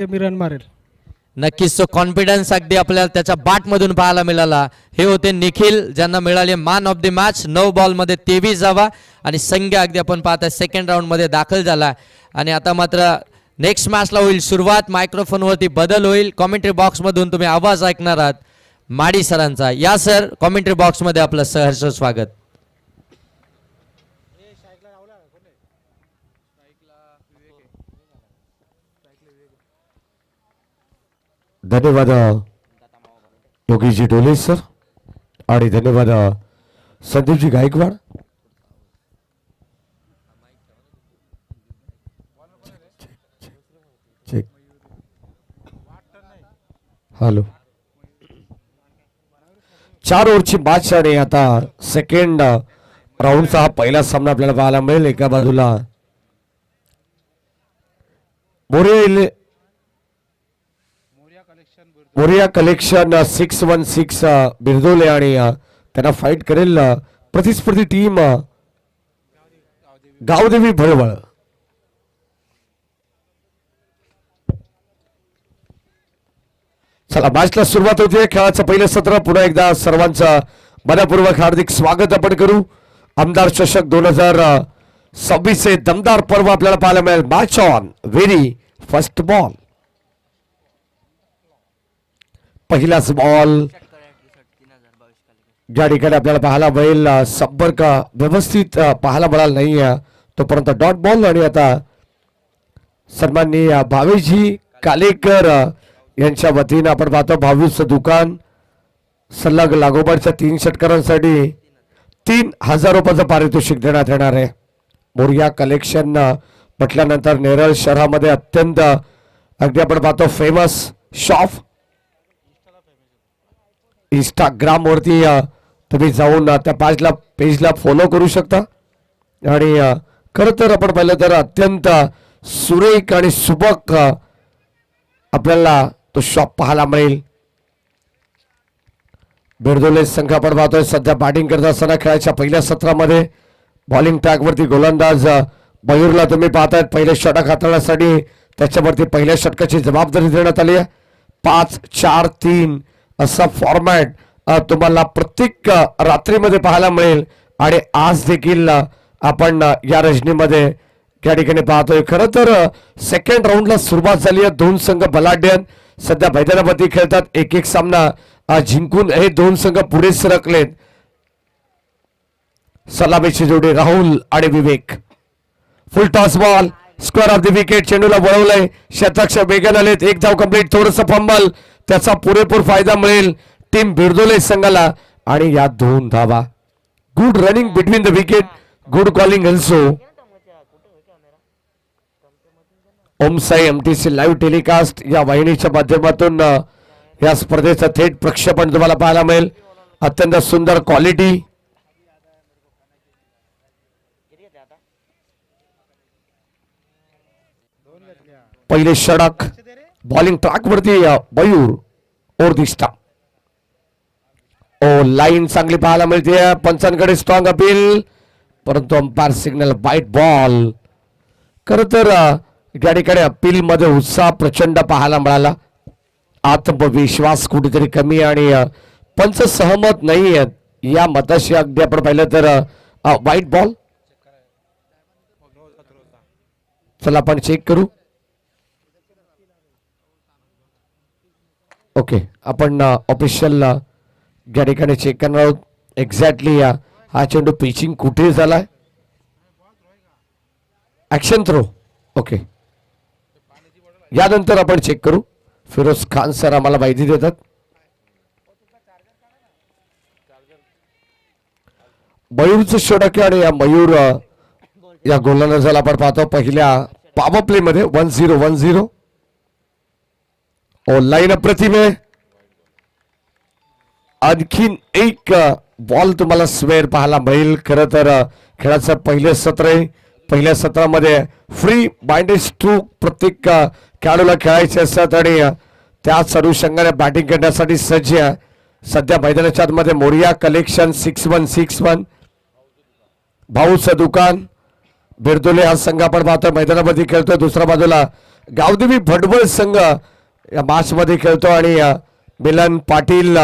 मी run मारेल. नक्कीच तो कॉन्फिडन्स अगदी आपल्याला त्याच्या बाट मधून पाहायला मिळाला. हे होते निखिल ज्यांना मिळाले man of the match. 9 ball मध्ये 23 धावा आणि संघ अगदी आपण पाहता सेकंड राऊंड मध्ये दाखल झाला. आणि आता मात्र नेक्स्ट मॅचला होईल सुरुवात. मायक्रोफोन वरती बदल होईल. कॉमेंट्री बॉक्स मधून तुम्ही आवाज ऐकणार आहात माडी सरांचा. या सर कॉमेंट्री बॉक्स मध्ये आपलं सहर्ष स्वागत. धन्यवाद योगीजी डोले सर आणि धन्यवाद संदीपजी गायकवाड. हॅलो 4 ओव्हरची मॅच आणि आता सेकंड राऊंडचा हा पहिला सामना आपल्याला पाहायला मिळेल. एका बाजूला मोरिया कलेक्शन 616 बिरदोले आणि त्यांना फाईट करेल प्रतिस्पर्धी टीम गावदेवी भळवळ. चला मॅचला सुरुवात होते. खेळाचं पहिलं सत्र पुन्हा एकदा सर्वांचं मनपूर्वक हार्दिक स्वागत आपण करू. आमदार चषक 2026 हे दमदार पर्व आपल्याला पाहायला मिळेल. Match on very first ball. पहिलाच बॉल ज्या ठिकाणी आपल्याला पाहायला मिळेल संपर्क व्यवस्थित पाहायला मिळाला नाही तोपर्यंत डॉट बॉल. आणि आता सन्माननीय भावेशजी कालेकर यांच्या वतीने आपण पाहतो भाऊचं दुकान सल्लाग लागोपाठच्या 3 षटकारांसाठी 3000 रुपयाचं पारितोषिक देण्यात येणार आहे. मोरिया कलेक्शन म्हटल्यानंतर नेरळ शहरामध्ये अत्यंत अगदी आपण पाहतो फेमस शॉप. इंस्टाग्राम वरती तुम्ही जाऊन त्या पेजला फॉलो करू शकता. आणि खरं तर आपण पाहिलं तर अत्यंत सुरेख आणि सुबक आपल्याला तो शॉप पाहायला मिळेल. बिरदोले संघ आपण पाहतोय सध्या बॅटिंग करत असताना खेळाच्या पहिल्या सत्रामध्ये बॉलिंग ट्रॅक वरती गोलंदाज मयूरला तुम्ही पाहतायत पहिले षटक हाताळण्यासाठी त्याच्यावरती पहिल्या षटकाची जबाबदारी देण्यात आली आहे. 5-4-3 असा फॉर्मॅट तुम्हाला प्रत्येक रात्रीमध्ये पाहायला मिळेल. आणि आज देखील आपण या रजनीमध्ये या ठिकाणी पाहतोय. खरं तर सेकंड राऊंडला सुरुवात झाली आहे. 2 संघ बलाढ्य सध्या मैदानावरती खेळतात. एक सामना जिंकून हे 2 संघ पुढे सरकलेत. सलामीची जोडी राहुल आणि Vivek. Full toss ball square of the wicket. चेंडूला वळवलंय. शतक वेगाने आलेत. 1 धाव कंप्लीट. थोडंसं फंबल त्याचा पुरेपूर फायदा मिळेल टीम बिरदोले संघाला. आणि या 2 धावा. Good running between the wicket. Good calling also. Om Sai MTC live telecast या वाहिनीच्या माध्यमातून या स्पर्धेचं थेट प्रक्षेपण तुम्हाला पाहायला मिळेल. अत्यंत सुंदर क्वालिटी. पहिले षटक बॉलिंग ट्रॅक वरती मयूर और दिसता. ओ लाईन चांगली पाहायला मिळते. पंचांकडे स्ट्रॉंग अपील परंतु अंपायर सिग्नल वाईट बॉल. खर तर या ठिकाणी अपील मध्ये उत्साह प्रचंड पाहायला मिळाला. आत्मविश्वास कुठेतरी कमी आणि पंच सहमत नाही आहेत या मताशी अगदी आपण पाहिलं तर वाईट बॉल. चला आपण चेक करू. ओके आपण ऑफिशियल या ठिकाणी चेक करणार आहोत. एक्झॅक्टली हा चेंडू पिचिंग कुठे झालाय. Action throw. ओके यानंतर आपण चेक करू. फिरोज खान सर आम्हाला माहिती देतात. मयूरचं षटक आहे आणि या मयूर या गोलंदाजाला आपण पाहतो पहिल्या पॉवर प्ले मध्ये 1-0. ओ लाईन प्रतिमे. आणखीन एक बॉल तुम्हाला स्वेअर पाहायला मिळेल. खरं तर खेळाचं पहिलं सत्र आहे. पहिल्या सत्रामध्ये फ्री माइंडेड स्ट्रोक प्रत्येक खेळाडूला खेळायचे असतात आणि त्याच अनुषंगाने बॅटिंग करण्यासाठी सज्ज आहे. सध्या मैदानाच्या आतमध्ये मोरिया कलेक्शन 6161 भाऊचं दुकान बिरदोले हा संघ आपण पाहतोय मैदानामध्ये खेळतोय. दुसऱ्या बाजूला गावदेवी भडबळ संघ या मॅच मध्ये खेळतो आणि मिलन पाटील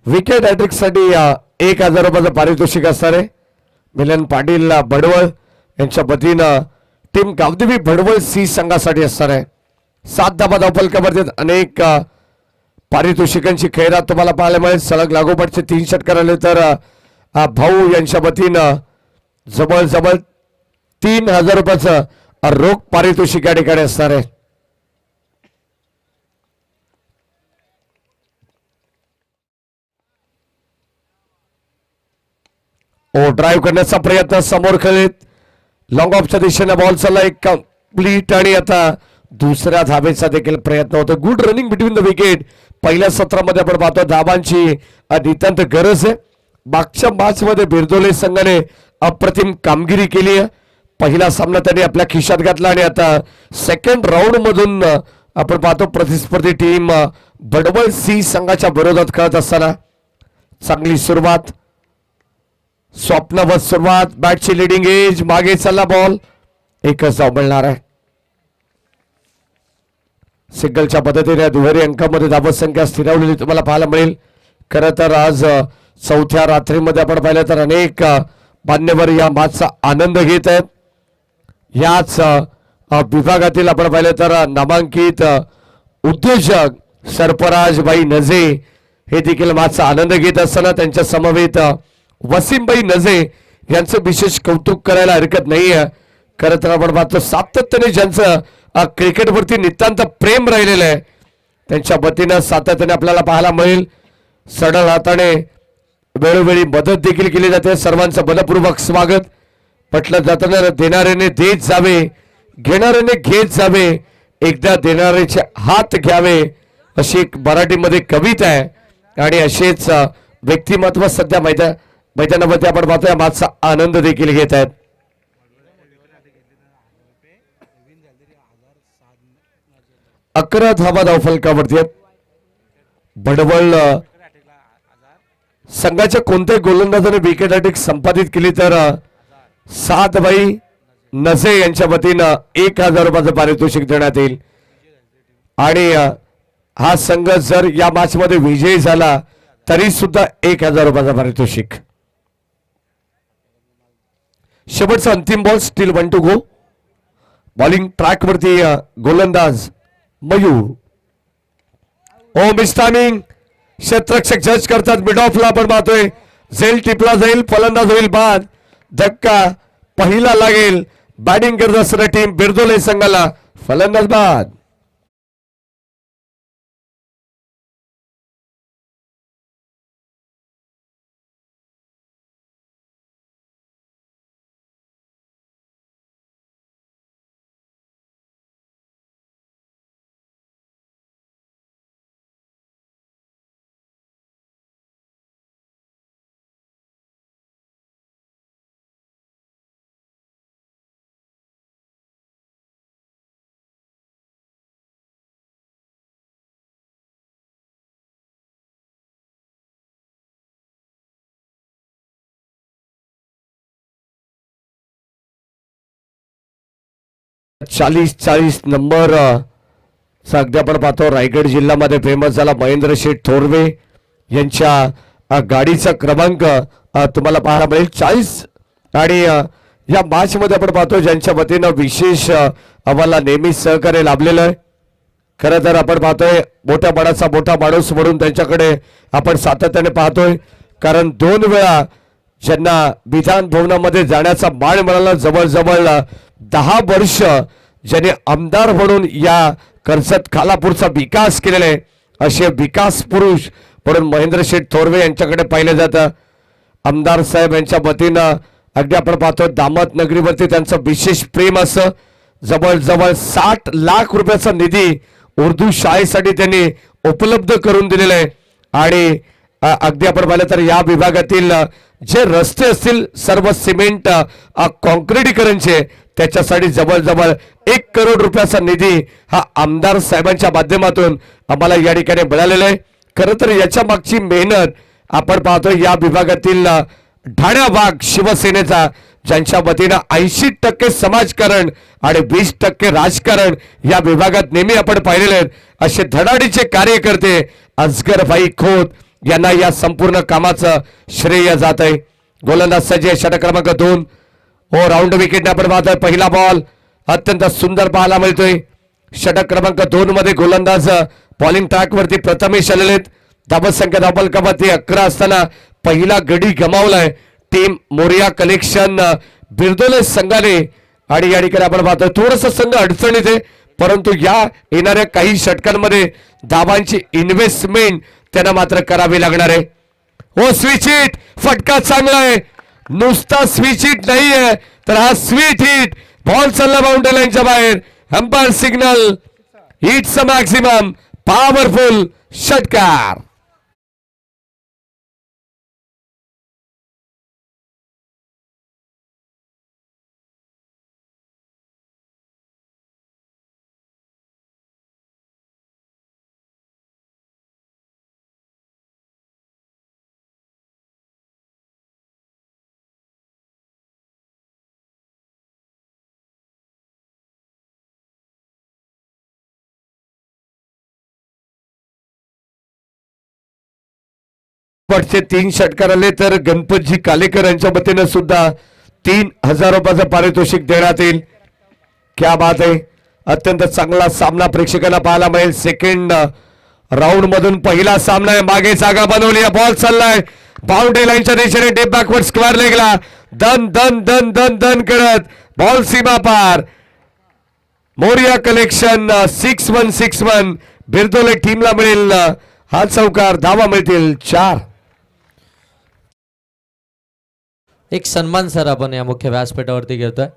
विकेट हॅट्रिक साठी 1000 रुपयाचं पारितोषिक असणार आहे. मिलन पाटील भडवळ यांच्या वतीनं टीम गावदेवी भडवळ सी संघासाठी असणार आहे. 7 धाबा धावफलकावरती अनेक पारितोषिकांची खैरात तुम्हाला पाहायला मिळेल. सलग लागोपाठचे 3 षटकार आले तर भाऊ यांच्या वतीनं जवळ 3000 रुपयाचं रोख पारितोषिक या ठिकाणी असणार आहे. ड्राईव्ह करण्याचा प्रयत्न समोर खेळत लॉंग ऑफच्या दिशेने बॉल चालला एक कंप्लीट आणि आता दुसऱ्या धाबेचा देखील प्रयत्न होतो. Good running between the wicket. पहिल्या सत्रामध्ये आपण पाहतो धाबांची नितांत गरज आहे. मागच्या मॅच मध्ये बिरदोले संघाने अप्रतिम कामगिरी केली आहे. पहिला सामना त्यांनी आपल्या खिशात घातला आणि आता सेकंड राऊंड मधून आपण पाहतो प्रतिस्पर्धी टीम भडबळ सी संघाच्या विरोधात खेळत असताना चांगली सुरुवात, स्वप्नवत सुरुवात, बॅटची लिडिंग एज, मागे चालला बॉल, एकच धाव मिळणार आहे. सिंगलच्या पद्धतीने दुहेरी अंकामध्ये धावसंख्या स्थिरावलेली तुम्हाला पाहायला मिळेल. खरं तर आज चौथ्या रात्रीमध्ये आपण पाहिलं तर अनेक मान्यवर या मॅचचा आनंद घेत आहेत. याच विभागातील आपण पाहिलं तर नामांकित उद्योजक सरफराजबाई नजे हे देखील मॅचचा आनंद घेत असताना त्यांच्या समवेत वसीमबाई नजे यांचं विशेष कौतुक करायला हरकत नाहीये. खरं तर आपण पाहतो सातत्याने ज्यांचं क्रिकेटवरती नितांत प्रेम राहिलेलं आहे त्यांच्या वतीनं सातत्याने आपल्याला पाहायला मिळेल. सडल हाताने वेळोवेळी मदत देखील केली जाते. सर्वांचं मनपूर्वक स्वागत. म्हटलं जाताना देणाऱ्याने देत जावे, घेणाऱ्याने घेत जावे, एकदा देणाऱ्याचे हात घ्यावे, अशी एक मराठीमध्ये कविता आहे. आणि असेच व्यक्तिमत्व सध्या मैदानामध्ये आपण पाहतोय मॅचचा आनंद देखील घेत आहेत. अकरा धावा धावफलकावरती आहेत. भडवळ संघाच्या कोणत्याही गोलंदाजाने विकेट हॅट्रिक संपादित केली तर सातबाई नजे यांच्या वतीनं 1000 रुपयाचं पारितोषिक देण्यात येईल. आणि हा संघ जर या मॅच मध्ये विजयी झाला तरी सुद्धा 1000 रुपयाचं पारितोषिक. शेवटचा अंतिम ball, steel 1 to go. Bowling track वरती गोलंदाज मयूर. ओ मिस टायमिंग, क्षेत्ररक्षक जज करतात. मिड ऑफला आपण पाहतोय झेल टिपला जाईल, फलंदाज होईल बाद. धक्का पहिला लागेल. बॅटिंग करत असणाऱ्या टीम बिरदोले संघाला फलंदाज बाद. चाळीस नंबर अगदी आपण पाहतो रायगड जिल्ह्यामध्ये फेमस झाला महेंद्र शेठ थोरवे यांच्या गाडीचा क्रमांक तुम्हाला पाहायला मिळेल 40. आणि या मॅच मध्ये आपण पाहतो ज्यांच्या वतीनं विशेष आम्हाला नेहमी सहकार्य लाभलेलं आहे. खरं तर आपण पाहतोय मोठ्या मनाचा मोठा माणूस म्हणून त्यांच्याकडे आपण सातत्याने पाहतोय. कारण 2 वेळा ज्यांना विधान भवनामध्ये जाण्याचा मान मिळाला, जवळजवळ 10 वर्ष ज्याने आमदार म्हणून या कर्जत खालापूरचा विकास केलेला आहे असे विकास पुरुष म्हणून महेंद्र शेठ थोरवे यांच्याकडे पाहिलं जातं. आमदार साहेब यांच्या वतीनं अगदी आपण पाहतो दामत नगरीवरती त्यांचं विशेष प्रेम असं. जवळजवळ 60 लाख रुपयाचा निधी उर्दू शाळेसाठी त्यांनी उपलब्ध करून दिलेला आहे. आणि अगदी आपण पाहिलं तर या विभागातील जे रस्ते असतील सर्व सिमेंट कॉन्क्रिटीकरणचे त्याच्यासाठी जवळजवळ 1 करोड रुपयाचा निधी हा आमदार साहेबांच्या माध्यमातून आम्हाला या ठिकाणी मिळालेला आहे. खरं तर याच्या मागची मेहनत आपण पाहतोय या विभागातील ढाण्या वाघ शिवसेनेचा, ज्यांच्या वतीनं 80% समाजकारण आणि 20% राजकारण या विभागात नेहमी आपण पाहिलेले आहेत, असे धडाडीचे कार्यकर्ते असगरभाई खोत यांना या संपूर्ण कामाचं श्रेय जात आहे. गोलंदाज सज्ज षटक क्रमांक 2. हो, राऊंड विकेटने आपण पाहतोय. पहिला बॉल अत्यंत सुंदर पाहायला मिळतोय. षटक क्रमांक 2 मध्ये गोलंदाज बॉलिंग ट्रॅक वरती प्रथमेश आलेले आहेत. धावसंख्या धावफलकामध्ये 11 असताना पहिला गडी गमावलाय टीम मोरिया कलेक्शन बिरदोले संघाने. आणि या ठिकाणी आपण पाहतोय थोडस संघ अडचणीत आहे, परंतु या येणाऱ्या काही षटकांमध्ये धावांची इन्व्हेस्टमेंट त्यांना मात्र करावी लागणार आहे. हो, स्विच हिट, फटका चांगला आहे. नुसता स्विच हिट नाहीये, तर हा स्वीट हिट. बॉल चालला बाउंड्री लाईनच्या बाहेर. Umpire signal, hits maximum, powerful षटकार. शेवटचे 3 षटकार आले तर गणपतजी कालेकर यांच्या वतीनं सुद्धा 3000 रुपयाचं पारितोषिक देण्यात येईल. क्या बात आहे. अत्यंत चांगला सामना प्रेक्षकांना पाहायला मिळेल. सेकंड राऊंड मधून पहिला सामना आहे. मागे जागा बनवली आहे. बॉल चाललाय बाउंड्री लाईनच्या दिशेने. डेप बॅकवर्ड स्क्वेअर लेगला दन दन दन दन दन करत बॉल सीमा पार. मोरिया कलेक्शन 6161 बिरदोले टीमला मिळेल हा चौकार. धावा मिळतील 4. एक सन्मान सर आपण या मुख्य व्यासपीठावरती घेतोय.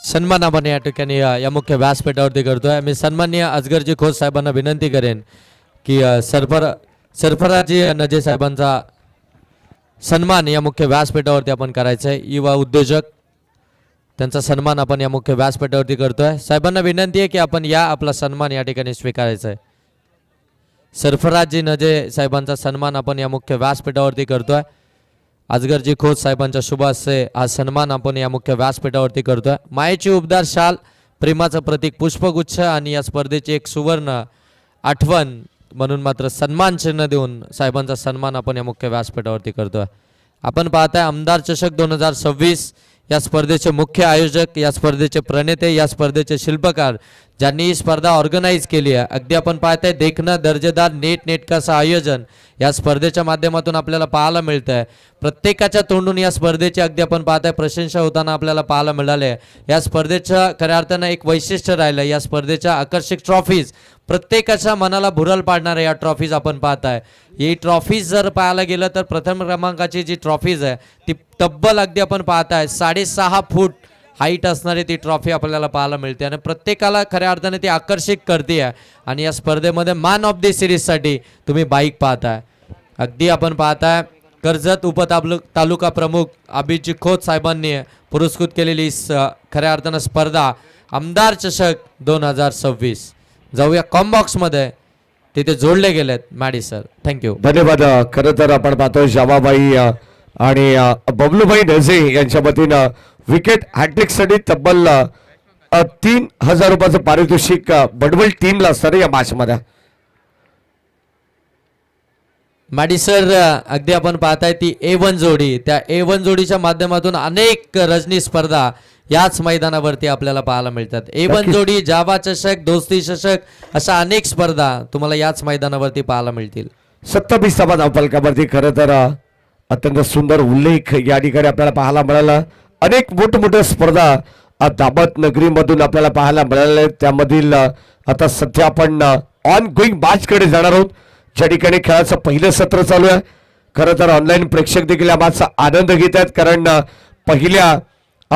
सन्मान आपण या ठिकाणी या मुख्य व्यासपीठावरती करतोय. मी सन्माननीय असगरजी खोत साहेबांना विनंती करेन की सरफराजी नजे साहेबांचा सन्मान या मुख्य व्यासपीठावरती आपण करायचा आहे. युवा उद्योजक त्यांचा सन्मान आपण या मुख्य व्यासपीठावरती करतोय. साहेबांना विनंती आहे की आपण या आपला सन्मान या ठिकाणी स्वीकारायचा आहे. सरफराजी नजे साहेबांचा सन्मान आपण या मुख्य व्यासपीठावरती करतोय. असगरजी खोत साहेबांच्या शुभ हस्ते हा सन्मान आपण या मुख्य व्यासपीठावरती करतोय. मायेची उबदार शाल, प्रेमाचं प्रतीक पुष्पगुच्छ आणि या स्पर्धेची एक सुवर्ण आठवण म्हणून मात्र सन्मान चिन्ह देऊन साहेबांचा सन्मान आपण या मुख्य व्यासपीठावरती करतोय. आपण पाहताय आमदार चषक 2026 या स्पर्धेचे मुख्य आयोजक, या स्पर्धेचे प्रणेते, या स्पर्धेचे शिल्पकार ज्यांनी ही स्पर्धा ऑर्गनाईज केली आहे. अगदी आपण पाहताय देखणं दर्जेदार नेटनेटकं असं आयोजन या स्पर्धेच्या माध्यमातून आपल्याला पाहायला मिळतं आहे. प्रत्येकाच्या तोंडून या स्पर्धेची अगदी आपण पाहताय प्रशंसा होताना आपल्याला पाहायला मिळाले. या स्पर्धेचं खऱ्या अर्थानं एक वैशिष्ट्य राहिलं. या स्पर्धेच्या आकर्षक ट्रॉफीज, प्रत्येकाच्या मनाला भुरळ पाडणाऱ्या या ट्रॉफीज आपण पाहताय. ही ट्रॉफीज जर पाहायला गेलं तर प्रथम क्रमांकाची जी ट्रॉफीज आहे ती तब्बल अगदी आपण पाहताय 6.5 फूट हाईट असणारी ती ट्रॉफी आपल्याला पाहायला मिळते आणि प्रत्येकाला खऱ्या अर्थाने ती आकर्षित करते आहे. आणि या स्पर्धेमध्ये मॅन ऑफ द सिरीजसाठी तुम्ही बाईक पाहताय. अगदी आपण पाहताय कर्जत तालुका प्रमुख अभिजी खोत साहेबांनी पुरस्कृत केलेली खऱ्या अर्थानं स्पर्धा आमदार चषक 2026. जाऊया कॉम्बॉक्स मध्ये, तिथे जोडले गेलेत मॅडी सर. थँक्यू, धन्यवाद. खरं तर आपण पाहतो जावाबाई आणि बबलूभाई नजे यांच्या वतीनं विकेट हॅट्रिक साठी तब्बल 3000 रुपयाचं पारितोषिक बडवल टीमला असणार या मॅच मध्ये. मॅडी सर अगदी आपण पाहताय ती A1 जोडी, त्या A1 जोडीच्या माध्यमातून अनेक रजनी स्पर्धा याच मैदानावरती आपल्याला पाहायला मिळतात. A1 जोडी, जावा चषक, दोस्ती चषक अशा अनेक स्पर्धा तुम्हाला याच मैदानावरती पाहायला मिळतील. 27 धावफलकावरती खरं तर अत्यंत सुंदर उल्लेख या ठिकाणी आपल्याला पाहायला मिळाला. अनेक मोठमोठ्या स्पर्धा दाबत नगरीमधून आपल्याला पाहायला मिळाल्या. त्यामधील आता सध्या आपण ऑन गोईंग मॅच कडे जाणार आहोत, ज्या ठिकाणी खेळाचं पहिलं सत्र चालू आहे. खरं तर ऑनलाईन प्रेक्षक देखील या मॅचचा आनंद घेत आहेत, कारण पहिल्या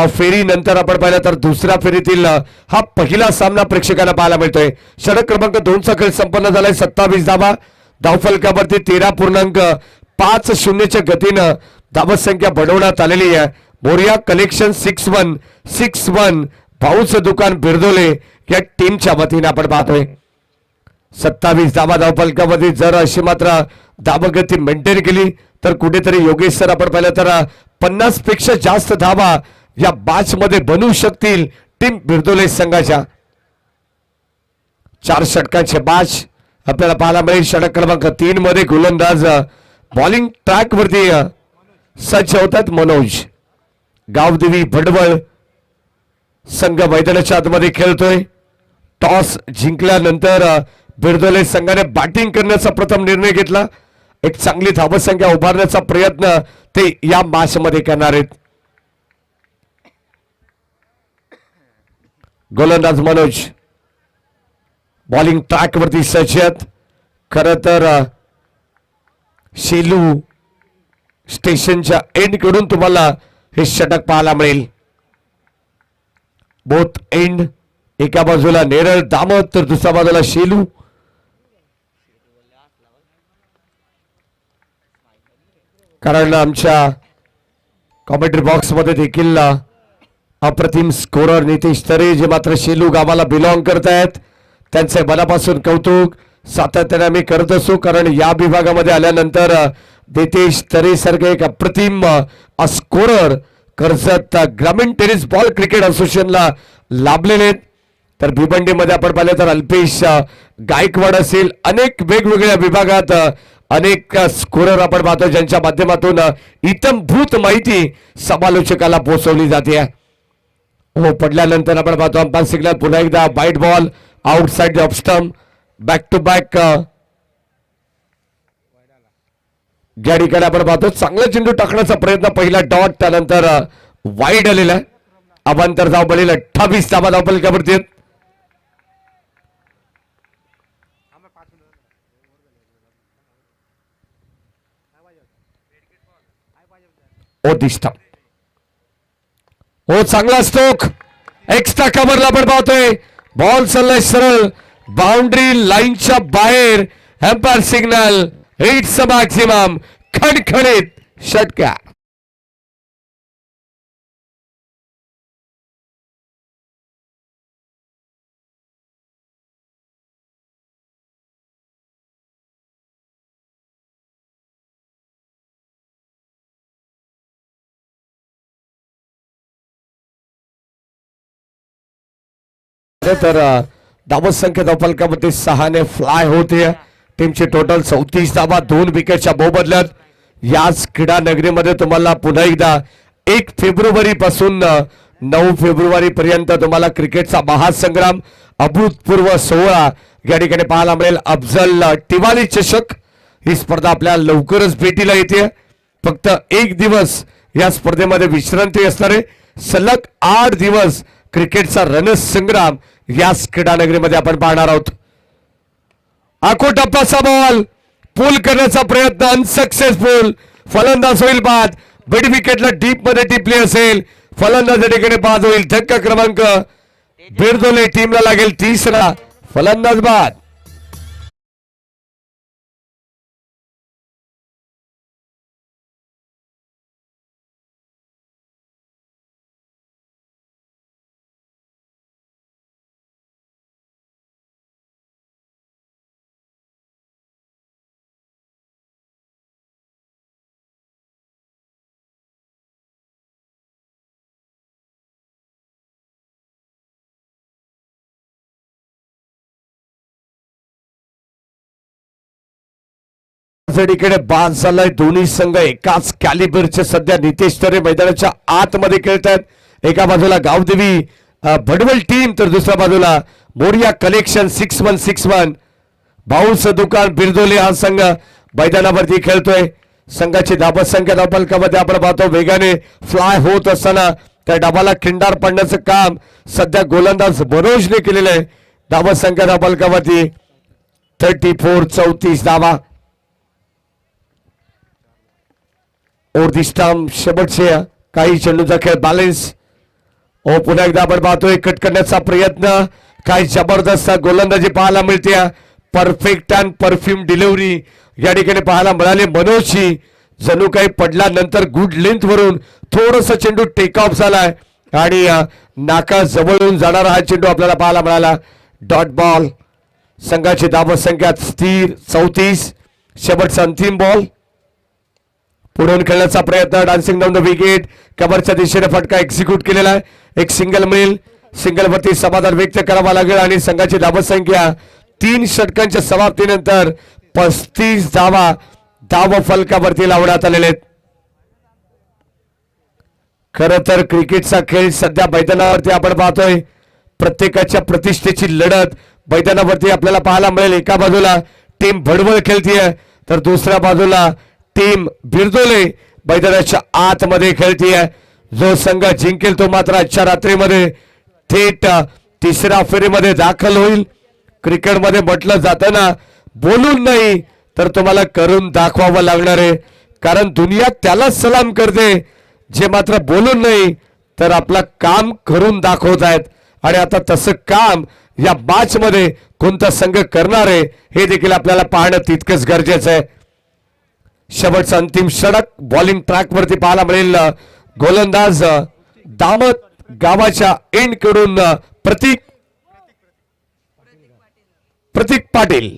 फेरी नंतर आपण पाहिलं तर दुसऱ्या फेरीतील हा पहिला सामना प्रेक्षकांना पाहायला मिळतोय. षटक क्रमांक 2चा खेळ संपन्न झालाय. 27 धावा धावफलकावरती 13.50च्या गतीनं धावसंख्या बनवण्यात आलेली आहे. मोरिया कलेक्शन 6161 भाऊचं दुकान बिरदोले या टीमच्या वतीने आपण पाहतोय. 27 धावा धावफलकावरती जर अशी मात्र धावगती मेंटेन केली तर कुठेतरी योगेश सर आपण पाहिलं तर 50 पेक्षा जास्त धावा या बॅच मध्ये बनवू शकतील टीम बिरदोले संघाच्या. 4 षटकांचे बॅच आपल्याला पाहायला मिळेल. षटक क्रमांक 3 मध्ये गोलंदाज बॉलिंग ट्रॅक वरती सज्ज होतात. मनोज गावदेवी भडवळ संघ मैदानाच्या आतमध्ये खेळतोय. टॉस जिंकल्यानंतर बिरदोले संघाने बॅटिंग करण्याचा प्रथम निर्णय घेतला. एक चांगली धावसंख्या उभारण्याचा प्रयत्न ते या मॅच मध्ये करणार आहेत. गोलंदाज मनोज बॉलिंग ट्रॅक वरती सज्ज आहेत. खर तर शेलू स्टेशनच्या एंड कडून तुम्हाला हे षटक पाहायला मिळेल. बोथ एंड, एका बाजूला नेरळ दामत तर दुसऱ्या बाजूला शेलू. कारण आमच्या कॉमेंट्री बॉक्स मध्ये देखील अप्रतिम स्कोरर नितेश तरे जे मात्र शेलू गावाला बिलॉंग करत आहेत त्यांचे मनापासून कौतुक सातत्याने आम्ही करत असू. कारण या विभागामध्ये आल्यानंतर नितेश तरे सारखे एक अप्रतिम स्कोरर कर्जत ग्रामीण टेनिस बॉल क्रिकेट असोसिएशनला लाभलेले आहेत. तर भिवंडीमध्ये आपण पाहिलं तर अल्पेश गायकवाड असेल, अनेक वेगवेगळ्या विभागात अनेक स्कोरर आपण पाहतो ज्यांच्या माध्यमातून इत्थंभूत माहिती समालोचकाला पोहोचवली जाते. हो, पडल्यानंतर आपण पाहतो अंपायर सिग्नल पुन्हा एकदा wide ball outside the off stump. Back to back ज्या ठिकाणी आपण पाहतो चांगला चेंडू टाकण्याचा प्रयत्न, पहिला डॉट त्यानंतर वाईड आलेला आहे. अवांतर धाव बनेल 28 धावा धावफलकावरती आहेत. ओ दिसता हो, चांगला स्ट्रोक एक्स्ट्रा कव्हरला आपण पाहतोय. बॉल चाललाय सरळ बाउंड्री लाईनच्या बाहेर. एम्पायर सिग्नल हिट्स मॅक्सिमम खणखणीत षटका. तर धावसंख्या धावफलकामध्ये 6 फ्लाय होते. टीमची टोटल 34 धावा 2 विकेटच्या मोबदल्यात. याच क्रीडा नगरीमध्ये तुम्हाला पुन्हा एकदा 1 फेब्रुवारी पासून 9 फेब्रुवारी पर्यंत तुम्हाला क्रिकेटचा महासंग्राम अभूतपूर्व 16 या ठिकाणी पाहायला मिळेल. अफजल टिवाली चषक ही स्पर्धा आपल्याला लवकरच भेटीला येते. फक्त 1 दिवस या स्पर्धेमध्ये विश्रांती असणार आहे. सलग 8 दिवस क्रिकेटचा रणसंग्राम या क्रीडानगरीमध्ये आपण पाहणार आहोत. आखो टप्पाचा बॉल पूल करण्याचा प्रयत्न अनसक्सेसफुल. फलंदाज होईल बाद. मिड विकेटला डीप मध्ये टिपली असेल. फलंदाज या ठिकाणी बाद होईल. धक्का क्रमांक बिरदोले टीमला लागेल 3रा. फलंदाज बाद. इकडे बाद झालाय. दोन्ही संघ एकाच कॅलिबरचे सध्या नितेश तरे मैदानाच्या आतमध्ये खेळतात. एका बाजूला गावदेवी भडवल टीम तर दुसऱ्या बाजूला मोरिया कलेक्शन 6161 भाऊचं दुकान बिरदोले हा संघ मैदानावरती खेळतोय. संघाची धावसंख्या धावफलकामध्ये आपण पाहतो वेगाने फ्लाय होत असताना त्या डाबाला खिंडार पडण्याचं काम सध्या गोलंदाज मनोजने केलेलं आहे. धावसंख्या धावफलकावरती 34 धावा. और दिस टाइम शेवटचे काही चेंडूचा खेळ बॅलन्स ओ पुन्हा एकदा आपण पाहतोय कट करण्याचा प्रयत्न. काय जबरदस्त गोलंदाजी पाहायला मिळते. परफेक्ट अँड परफ्यूम डिलिव्हरी या ठिकाणी पाहायला मिळाली. मनोजची जणू काही पडल्यानंतर गुड लेंथ वरून थोडस चेंडू टेक ऑफ झालाय आणि नाका जवळून जाणारा हा चेंडू आपल्याला पाहायला मिळाला. Dot ball. संघाची धावसंख्या स्थिर 34. शेवटचा अंतिम बॉल. पुढून खेळण्याचा प्रयत्न. Dancing down the wicket. कव्हरच्या दिशेने फटका एक्झिक्यूट केलेला आहे. एक सिंगल मिळेल. सिंगलवरती समाधान व्यक्त करावा लागेल आणि संघाची धावसंख्या 3 षटकांच्या समाप्तीनंतर 35 धावा धाव फलकावरती लावण्यात आलेले आहेत. खर तर क्रिकेटचा खेळ सध्या मैदानावरती आपण पाहतोय. प्रत्येकाच्या प्रतिष्ठेची लढत मैदानावरती आपल्याला पाहायला मिळेल. एका बाजूला टीम भडवळ खेळतीये तर दुसऱ्या बाजूला टीम बिरदोले मैदानाच्या आतमध्ये खेळतीये. जो संघ जिंकेल तो मात्र आजच्या रात्रीमध्ये थेट तिसऱ्या फेरीमध्ये दाखल होईल. क्रिकेटमध्ये म्हटलं जातं ना, बोलून नाही तर तुम्हाला करून दाखवावं लागणार आहे. कारण दुनिया त्याला सलाम करते जे मात्र बोलून नाही तर आपलं काम करून दाखवत आहेत. आणि आता तसं काम या मॅच मध्ये कोणता संघ करणार आहे हे देखील आपल्याला पाहणं तितकंच गरजेचं आहे. शेवटचा अंतिम षटक बॉलिंग ट्रॅक वरती पाहायला मिळेल. गोलंदाज दामत गावाच्या एंड कडून प्रतीक पाटील.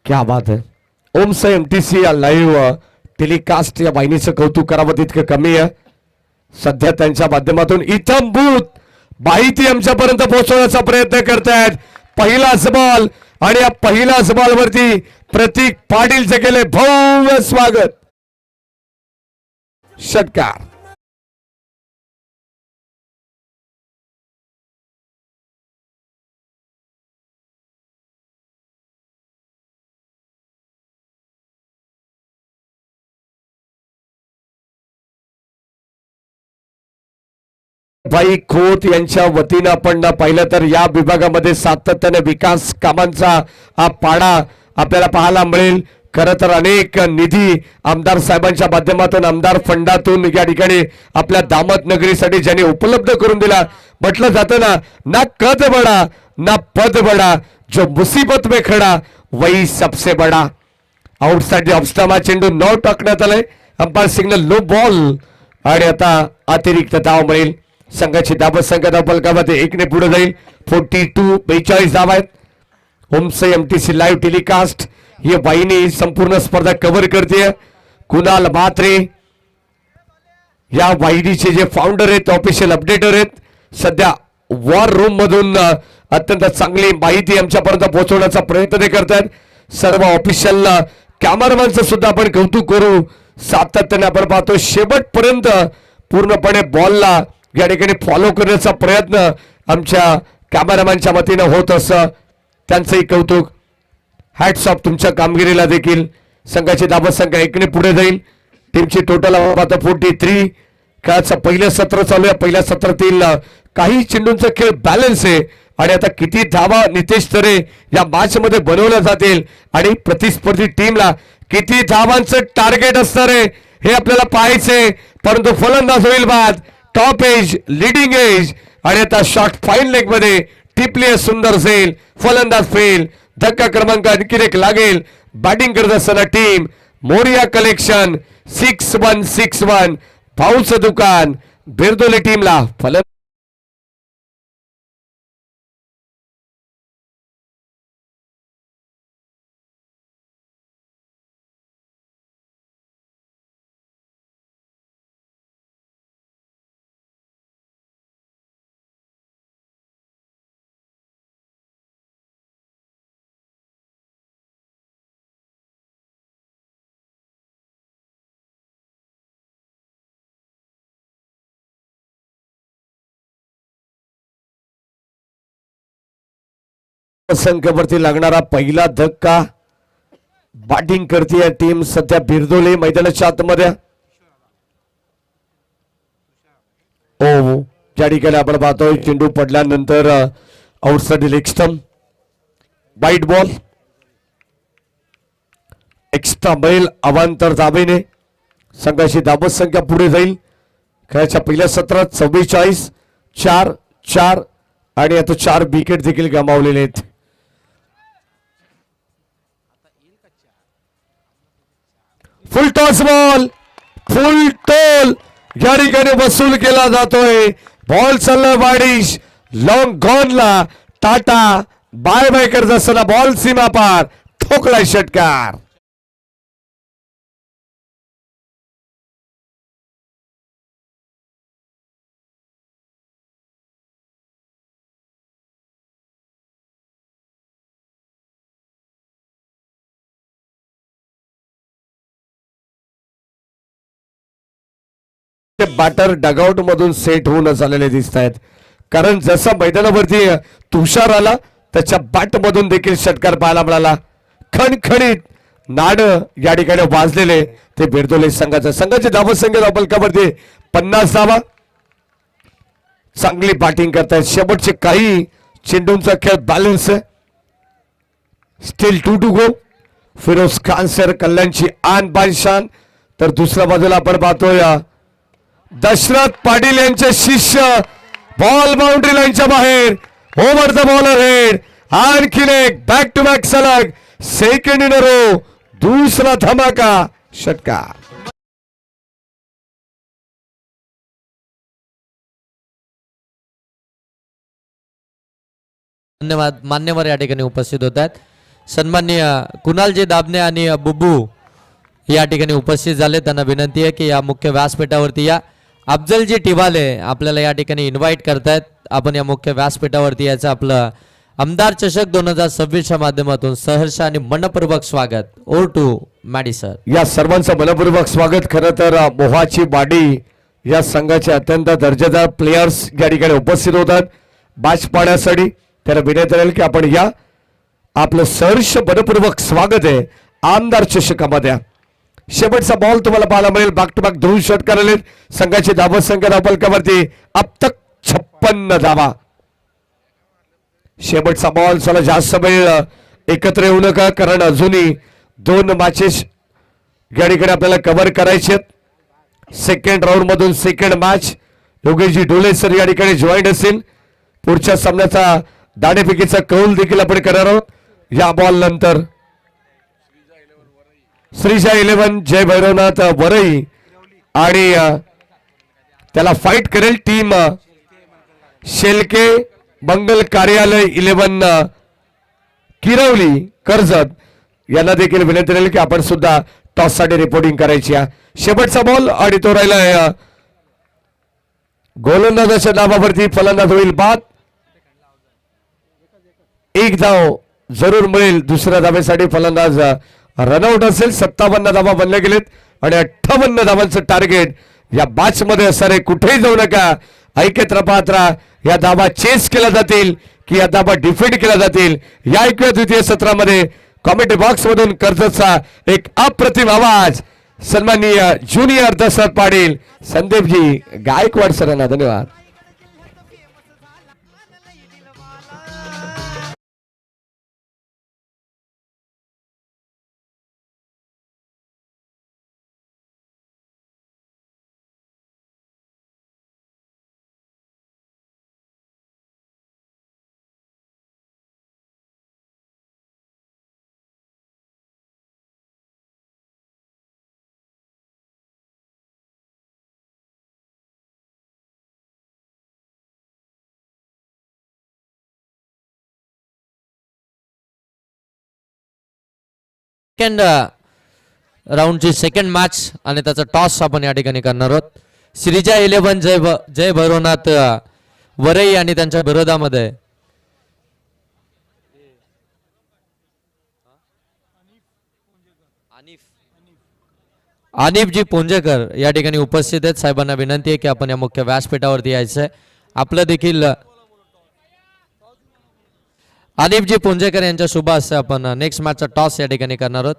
क्या बात है. ओमसा एमटीसी या लाईव्ह टेलिकास्ट या वाहिनीचं कौतुक करावं तितकं कमी आहे. सध्या त्यांच्या माध्यमातून इथंभूत माहिती आमच्यापर्यंत पोहोचवण्याचा प्रयत्न करतायत. पहिलाच बॉल आणि या पहिल्याच बॉलवरती प्रतीक पाटीलचे केले भव्य स्वागत. षटकार. भाई खोत यांच्या वतीनं आपण पाहिलं तर या विभागामध्ये सातत्याने विकास कामांचा हा पाडा आपल्याला पाहायला मिळेल. खरं तर अनेक निधी आमदार साहेबांच्या माध्यमातून आमदार फंडातून या ठिकाणी आपल्या दामत नगरीसाठी ज्यांनी उपलब्ध करून दिला. म्हटलं जातं ना कद बडा ना पद बडा, जो मुसीबत में खडा वही सबसे बडा. आउटसाइड ऑफस्टमा चेंडू न टाकण्यात आलाय. अंपायर सिग्नल नो बॉल आणि आता अतिरिक्त धाव मिळेल. संघाची धावसंख्या धावफलकामध्ये 1 ने पुढे जाईल. 42 धावा आहेत. होमसे एमटीसी लाईव्ह टेलिकास्ट ही वाहिनी संपूर्ण स्पर्धा कव्हर करते. कुणाल म्हात्रे या वाहिनीचे जे फाउंडर आहेत, ऑफिशियल अपडेटर आहेत, सध्या वॉर रूम मधून अत्यंत चांगली माहिती आमच्यापर्यंत पोहोचवण्याचा प्रयत्न ते करतात. सर्व ऑफिशियल कॅमेरामॅनचं सुद्धा आपण कौतुक करू. सातत्याने आपण पाहतो शेवटपर्यंत पूर्णपणे बॉलला या ठिकाणी फॉलो करण्याचा प्रयत्न आमच्या कॅमेरामॅनच्या वतीनं होत असं त्यांचंही कौतुक. हॅट्स ऑफ तुमच्या कामगिरीला देखील. संघाची धावसंख्या 1 ने पुढे जाईल. टीमची टोटल 43. खेळाचं पहिलं सत्र चालू आहे. पहिल्या सत्रातील काही चेंडूंचा खेळ बॅलन्स आहे आणि आता किती धावा नितेश तरे या मॅच मध्ये बनवल्या जातील आणि प्रतिस्पर्धी टीमला किती धावांचं टार्गेट असणार आहे हे आपल्याला पाहायचंय. परंतु फलंदाज होईल बाद. टॉप एज, लीडिंग एज आणि आता शॉट फाईन लेग मध्ये टिपली सुंदर सेल. फलंदाज फेल. धक्का क्रमांक आणखी एक लागेल. बॅटिंग करत असताना टीम मोरिया कलेक्शन 6161 भाऊचं दुकान बिरदोले टीमला फलंदाज. संख्येवरती लागणारा पहिला धक्का. बॅटिंग करते टीम सध्या बिरदोले मैदानाच्या आतमध्ये. ओ ज्या ठिकाणी आपण पाहतोय चेंडू पडल्यानंतर आउटसाइड लेग स्टंप, वाईट बॉल, एक्स्ट्रा बैल अवांतर दाबेने संघाची धावत संख्या पुढे जाईल. खेळाच्या पहिल्या सत्रात 44-4-4 आणि आता 4 विकेट देखील गमावलेले आहेत. फुल टॉस बॉल, फुल टोल या ठिकाणी वसूल केला जातोय. बॉल चालला वाडीश, लॉंग गॉनला टाटा बाय बाय करत असताना बॉल सीमा पार, ठोकलाय षटकार. बॅटर डगआउट मधून सेट होऊन झालेले दिसत आहेत, कारण जसा मैदानावरती तुषार आला त्याच्या बॅट मधून देखील षटकार पाहायला मिळाला. खणखणीत नाड या ठिकाणी वाजलेले ते बेरदोले संघाचे धावत संख्या धावपलकावरती 50 धावा. चांगली बॅटिंग करतायत. शेवटचे काही चेंडूंचा खेळ balance, still 2 to go. Firoz Khan sir कल्याणची आन बान शान. तर दुसऱ्या बाजूला आपण पाहतोय दशरथ पाटील यांचे शिष्य बॉल बाउंड्री लाईनच्या बाहेर, ओव्हर द बॉलर हेड. आणखीन एक बॅक टू बॅक सलग सेकंड इन अ रो, दुसरा धमाका षटकार. धन्यवाद. मान्यवर या ठिकाणी उपस्थित होत आहेत. सन्माननीय कुणालजी दाबणे आणि बुब्बू या ठिकाणी उपस्थित झाले. त्यांना विनंती आहे की या मुख्य व्यासपीठावरती या. अफजलजी टिवाले आपल्याला या ठिकाणी इन्व्हाइट करतायत. आपण या मुख्य व्यासपीठावरती याचं आपलं आमदार चषक 2026च्या माध्यमातून सहर्ष आणि मनपूर्वक स्वागत. Over to Maddy sir. या सर्वांचं मनपूर्वक स्वागत. खरं तर मोहाची बाडी या संघाचे अत्यंत दर्जेदार प्लेयर्स या ठिकाणी उपस्थित होतात मॅच पाहण्यासाठी. त्याला विनंती राहील की आपण या, आपलं सहर्ष मनपूर्वक स्वागत आहे आमदार चषकामध्ये. शेवटचा बॉल तुम्हाला पाहायला मिळेल. बॅक टू बॅक 2 षटकार आले. संघाची धावत संख्या धावपलकावरती अब तक 56 धावा. शेवटचा बॉल, चला जास्त वेळ एकत्र येऊ नका, कारण अजूनही 2 मॅचेस या ठिकाणी आपल्याला कव्हर करायचे आहेत. सेकंड राऊंड मधून सेकंड मॅच योगेशजी डोले सर या ठिकाणी जॉईंट असतील. पुढच्या सामन्याचा दाणेफेकीचा कौल देखील आपण करणार आहोत. या बॉल नंतर श्रीजा 11 जय भैरवनाथ वरई आणि त्याला फाईट करेल टीम शेलके मंगल कार्यालय 11 किरवली कर्जत. यांना देखील विनंती राहील की आपण सुद्धा टॉस साठी रिपोर्टिंग करायची आहे. शेवटचा बॉल आणि तो राहिला गोलंदाजाच्या नावावरती. फलंदाज होईल बाद. 1 धाव जरूर मिळेल. दुसऱ्या धावेसाठी फलंदाज रनआउट असेल. 57 धावा बनले गेलेत आणि 58 धावांचं टार्गेट या मॅच मध्ये असणार आहे. कुठेही जाऊ नका, ऐकत राहा. या धावा चेस केल्या जातील की या धावा डिफेंड केल्या जातील, या ऐकूया द्वितीय सत्रामध्ये. कॉमेंट्री बॉक्स मधून कर्जतचा एक अप्रतिम आवाज सन्माननीय ज्युनियर दशरथ पाटील, संदीपजी गायकवाड सरांना धन्यवाद. सेकंड राऊंडची सेकंड मॅच आणि त्याचा टॉस आपण या ठिकाणी करणार आहोत. श्रीजा 11 जय भैरवनाथ वरई आणि त्यांच्या विरोधामध्ये अनिफजी पोंजेकर या ठिकाणी उपस्थित आहेत. साहेबांना विनंती आहे की आपण या मुख्य व्यासपीठावरती यायचंय. आपलं देखील अनिफजी पोंजेकर यांच्या शुभ हस्ते आपण नेक्स्ट मॅचचा टॉस या ठिकाणी करणार आहोत.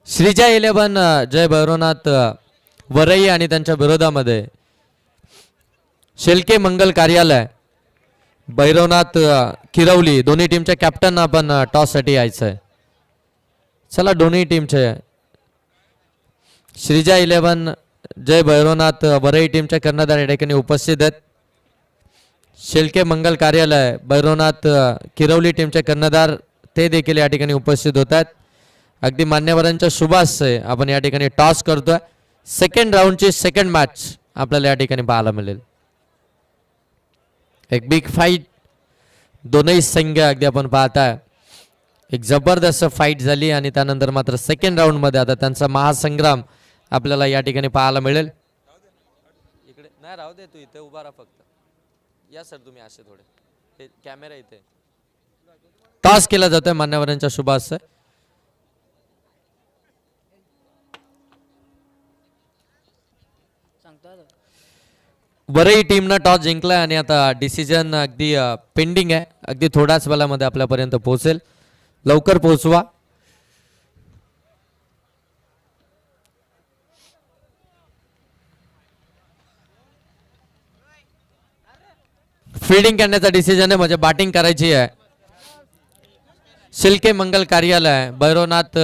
श्रीजा 11 जय भैरवनाथ वरई आणि त्यांच्या विरोधामध्ये शेलके मंगल कार्यालय भैरवनाथ किरवली दोन्ही टीमच्या कॅप्टन आपण टॉस साठी यायचं आहे. चला दोन्ही टीमचे श्रीजा 11 जय भैरवनाथ वरई टीमच्या कर्णधार या ठिकाणी उपस्थित आहेत. शेलके मंगल कार्यालय भैरवनाथ किरवली टीमचे कर्णधार ते देखील या ठिकाणी उपस्थित होत आहेत. अगदी मान्यवरांच्या शुभाशय आपण या ठिकाणी टॉस करतोय. सेकंड राऊंडची सेकंड मॅच आपल्याला या ठिकाणी पाहायला मिळेल. एक बिग फाईट दोनही संघ अगदी आपण पाहताय एक जबरदस्त फाईट झाली आणि त्यानंतर मात्र सेकंड राऊंड मध्ये आता त्यांचा महासंग्राम आपल्याला या ठिकाणी पाहायला मिळेल. इकडे नाही राहू दे तू इथे उभा राहा फक्त. या सर तुम्ही असे थोडे कॅमेरा इथे टॉस केला जातोय मान्यवरांच्या शुभाशय. वरई टीमनं टॉस जिंकलाय आणि आता डिसिजन अगदी पेंडिंग आहे. अगदी थोड्याच वेळामध्ये आपल्यापर्यंत पोहोचेल. लवकर पोहोचवा. फिल्डिंग करण्याचा डिसिजन आहे म्हणजे बॅटिंग करायची आहे. शिल्के मंगल कार्यालय भैरवनाथ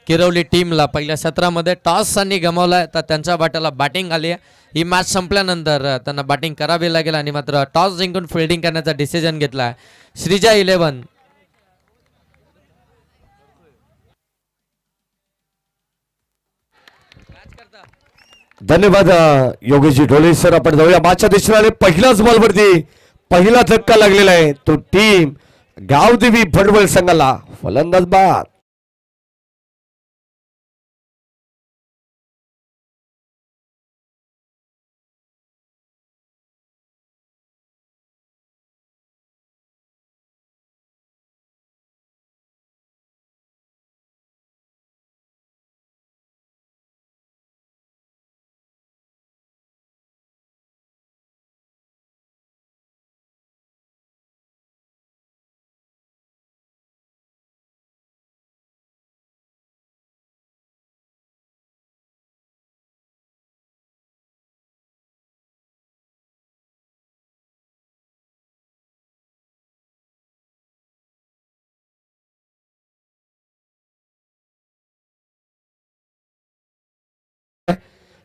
किरवली टीमला पहिल्या सत्रामध्ये टॉस त्यांनी गमावलाय तर त्यांच्या बाट्याला बॅटिंग आली आहे. ही मॅच संपल्यानंतर त्यांना बॅटिंग करावी लागेल आणि मात्र टॉस जिंकून फिल्डिंग करण्याचा डिसिजन घेतलाय श्रीजा 11. धन्यवाद योगेशजी ढोले सर. आपण जाऊया मागच्या दिशेने पहिल्याच बॉलवरती पहिला धक्का लागलेला आहे तो टीम गावदेवी भडवळ संघाला. फलंदाज बाद.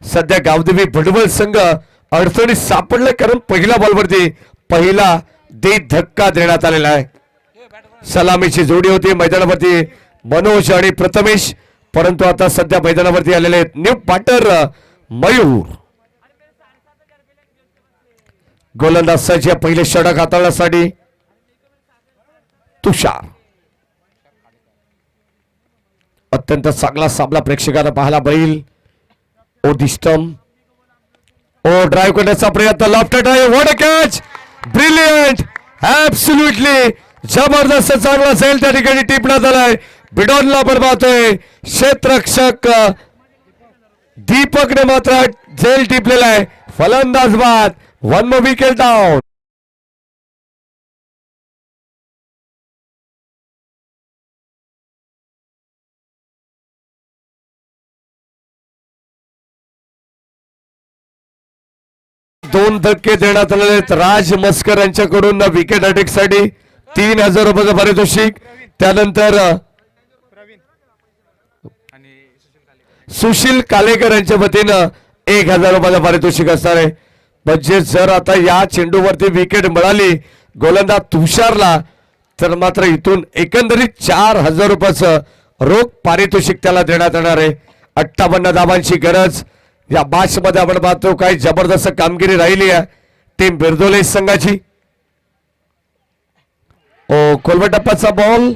सध्या गावदेवी भडवळ संघ अडचणीत सापडले कारण पहिल्या बॉलवरती पहिला धक्का देण्यात आलेला आहे. सलामीची जोडी होती मैदानावरती मनोज आणि प्रथमेश परंतु आता सध्या मैदानावरती आलेले आहेत न्यू बॅटर मयूर. गोलंदाजाच्या पहिले षटक हाताळण्यासाठी तुषार. अत्यंत चांगला सामना प्रेक्षकांना पाहायला मिळेल. ओ दिस्टम ओ ड्राइव्ह करण्याचा प्रयत्न left drive. What a catch. Brilliant. Absolutely जबरदस्त चांगला जाईल त्या ठिकाणी टिपण्यात आलाय. बिडॉनला पण पाहतोय क्षेत्ररक्षक दीपकने मात्र झेल टिपलेला आहे. फलंदाज बाद. One more wicket down. दोन धक्के देण्यात आलेले आहेत राज मस्कर यांच्याकडून विकेट अटॅक साठी 3000 रुपयाचं पारितोषिक. त्यानंतर सुशील कालेकर यांच्या वतीनं 1000 रुपयाचं पारितोषिक असणार आहे. म्हणजे जर आता या चेंडूवरती विकेट मिळाली गोलंदाज तुषारला तर मात्र इथून एकंदरीत 4000 रुपयाचं रोख पारितोषिक त्याला देण्यात येणार आहे. 58 धावांची गरज या मॅच मध्ये आपण पाहतो. काही जबरदस्त कामगिरी राहिली आहे टीम बिरदोले संघाची. ओ कोलवटप्पाचा बॉल.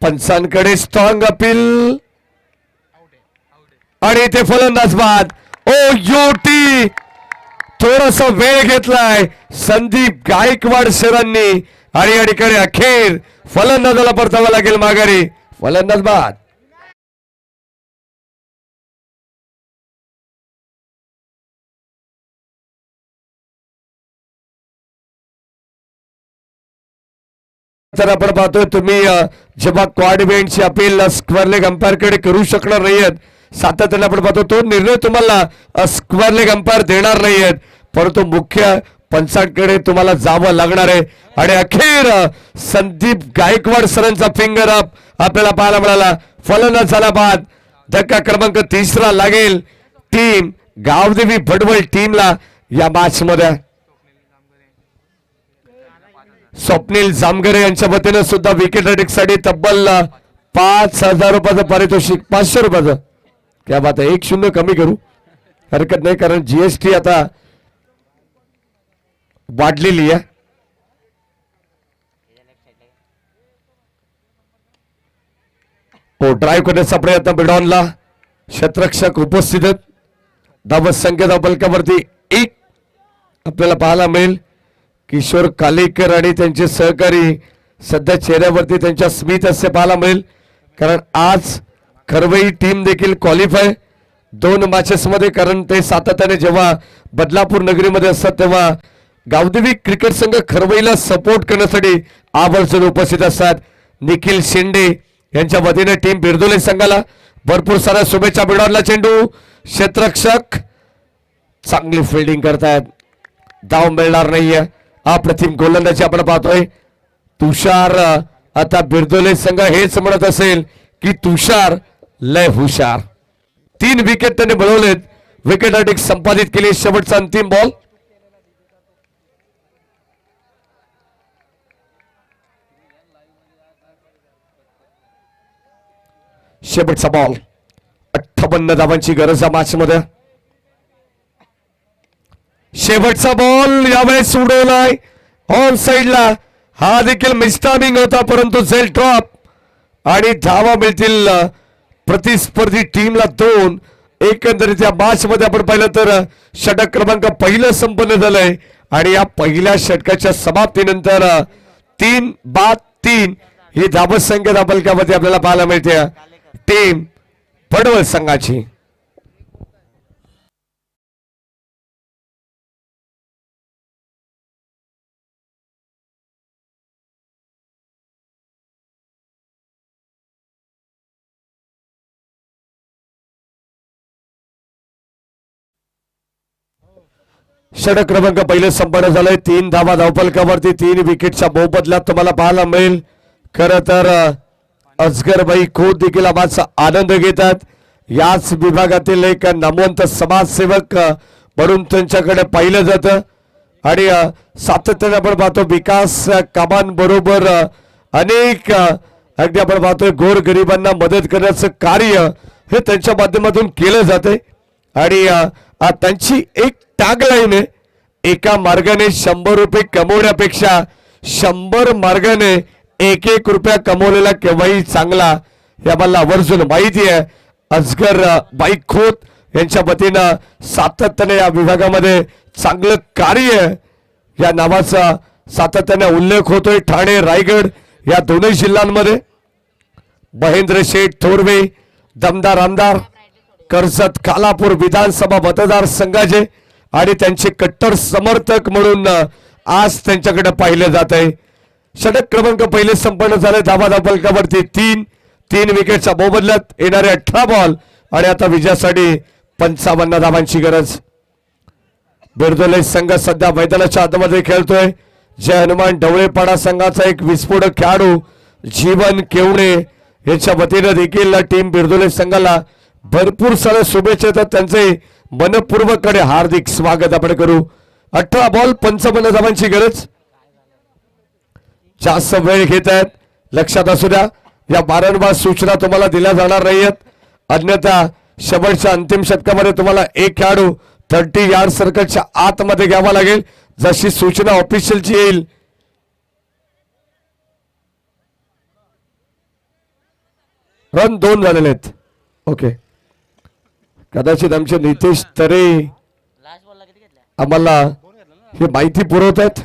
पंचांकडे स्ट्रॉंग अपील आणि ते फलंदाज बाद. ओ युटी थोडासा वेळ घेतलाय संदीप गायकवाड सरांनी आणि या ठिकाणी अखेर फलंदाजाला परतावा लागेल माघारी. फलंदाज बाद. तर आपण पाहतोय तुम्ही जेव्हा क्वाड इव्हेंटची अपील स्क्वेअर लेग अंपायर कडे करू शकणार नाहीयेत सातत्याने आपण पाहतो तो निर्णय तुम्हाला स्क्वेअर लेग अंपायर देणार नाहीयेत परंतु मुख्य पंचांकडे तुम्हाला जावं लागणार आहे आणि अखेर संदीप गायकवाड सरांचा फिंगर अप आपल्याला पाहायला मिळाला फलंदाज झाला बाद धक्का क्रमांक 3 लागेल टीम गावदेवी भडवळ टीमला या मॅच मध्ये स्वप्नील जामगरे यांच्या वतीनं सुद्धा विकेट रेटिंग साठी तब्बल 5,000 रुपयाचं पारितोषिक 500 रुपयाचं क्या बात आहे 1-0 कमी करू हरकत नाही कारण जीएसटी आता वाढलेली आहे हो ड्राईव्ह करण्याचा प्रयत्न बिडॉनला क्षेत्ररक्षक उपस्थित आहेत धावत संख्या बलकावरती 1 आपल्याला पाहायला मिळेल किशोर कालेकर आणि त्यांचे सहकारी सध्या चेहऱ्यावरती त्यांच्या स्मित असे पाहायला मिळेल कारण आज खरवई टीम देखील क्वालिफाय 2 मॅचेस मध्ये कारण ते सातत्याने जेव्हा बदलापूर नगरीमध्ये असतात तेव्हा गावदेवी क्रिकेट संघ खरवईला सपोर्ट करण्यासाठी आवर्जून उपस्थित असतात निखिल शेंडे यांच्या वतीने टीम बिरदोले संघाला भरपूर साऱ्या शुभेच्छा बिडॉनला चेंडू क्षेत्ररक्षक चांगली फिल्डिंग करतायत धाव मिळणार नाहीये अप्रतिम गोलंदाजी आपण पाहतोय तुषार आता बिरदोले संघ हेच म्हणत असेल की तुषार लय हुशार 3 विकेट त्यांनी मिळवलेत विकेट अटिक संपादित केली शेवटचा अंतिम बॉल शेवटचा बॉल 58 धावांची गरज या मॅच मध्ये शेवटचा बॉल यावेळेस उडवलाय ऑन साइडला हा देखील मिस्टामिंग होता परंतु झेल ड्रॉप आणि धावा मिळतील प्रतिस्पर्धी टीमला 2 एकंदरीत या मॅच मध्ये आपण पाहिलं तर षटक क्रमांक पहिलं संपन्न झालंय आणि या पहिल्या षटकाच्या समाप्तीनंतर 3-3 ही धावत संख्या दाबलक्यामध्ये आपल्याला पाहायला मिळते टीम पडवळ संघाची षटक क्रमांक पहिले संपन्न झालंय 3 धावा धावपलकावरती 3 विकेटच्या मोबदल्यात तुम्हाला पाहायला मिळेल खर तर अजगरबाई खोत देखील आम्हाला आनंद घेतात याच विभागातील एक नामवंत समाजसेवक म्हणून त्यांच्याकडे पाहिलं जातं आणि सातत्याने आपण पाहतो विकास कामांबरोबर अनेक अगदी आपण पाहतोय गोरगरिबांना मदत करण्याचं कार्य हे त्यांच्या माध्यमातून केलं जाते आणि त्यांची एक टॅगलाईन आहे एका मार्गाने 100 रुपये कमवण्यापेक्षा 100 मार्गाने 1-1 रुपया कमवलेला केव्हाही चांगला हे मला आवर्जून माहिती आहे अजगर बाई खोत यांच्या वतीनं सातत्याने या विभागामध्ये चांगलं कार्य या नावाचा सातत्याने उल्लेख होतोय ठाणे रायगड या दोन्ही जिल्ह्यांमध्ये महेंद्र शेठ थोरवे दमदार आमदार कर्जत खालापूर विधानसभा मतदारसंघाचे आणि त्यांचे कट्टर समर्थक म्हणून आज त्यांच्याकडे पाहिले जात आहे षटक क्रमांक पहिले संपन्न झाले धावा धावपलकावरती 3 विकेटच्या मोबदल्यात येणारे 18 बॉल आणि आता विजयासाठी 55 धावांची गरज बिरदोले संघ सध्या मैदानाच्या आतमध्ये खेळतोय जय हनुमान ढवळेपाडा संघाचा एक विस्फोटक खेळाडू जीवन केवणे यांच्या वतीनं देखील टीम बिरदोले संघाला भरपूर साऱ्या शुभेच्छा येतात त्यांचे मनपूर्वककडे हार्दिक स्वागत आपण करू 18 बॉल 55 धावांची गरज जास्त वेळ घेत आहेत लक्षात असू द्या या वारंवार सूचना तुम्हाला दिल्या जाणार नाहीयेत अन्यथा शेवटच्या अंतिम षटकामध्ये तुम्हाला एक खेळाडू 30 यार्ड सर्कलच्या आतमध्ये घ्यावा लागेल जशी सूचना ऑफिशियलची येईल रन 2 झालेले आहेत ओके कदाचित आमचे नितेश तरे आम्हाला ही माहिती पुरवत आहेत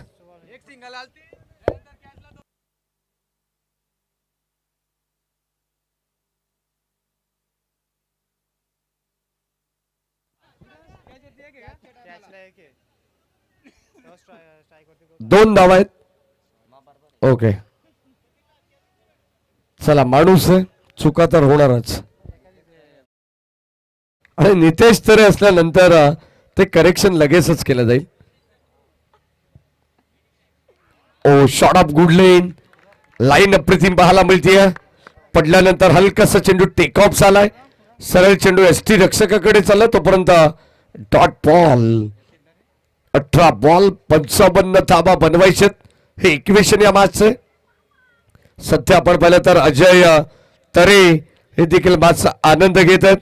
दोन धावा आहेत ओके चला माणूस आहे, चुका तर होणारच. आणि नितेश तरे असल्यानंतर ते करेक्शन लगेचच केलं जाईल. ओ शॉट ऑफ गुड लाईन अप्रतिम पाहायला मिळते. पडल्यानंतर हलकासा चेंडू टेक ऑफ झालाय. सरळ चेंडू एसटी रक्षकाकडे चालला तोपर्यंत डॉट बॉल. 18 बॉल 55 धावा बनवायचे हे इक्वेशन या मॅचचे. सध्या आपण पाहिलं तर अजय तरे हे देखील मॅचचा आनंद घेत आहेत.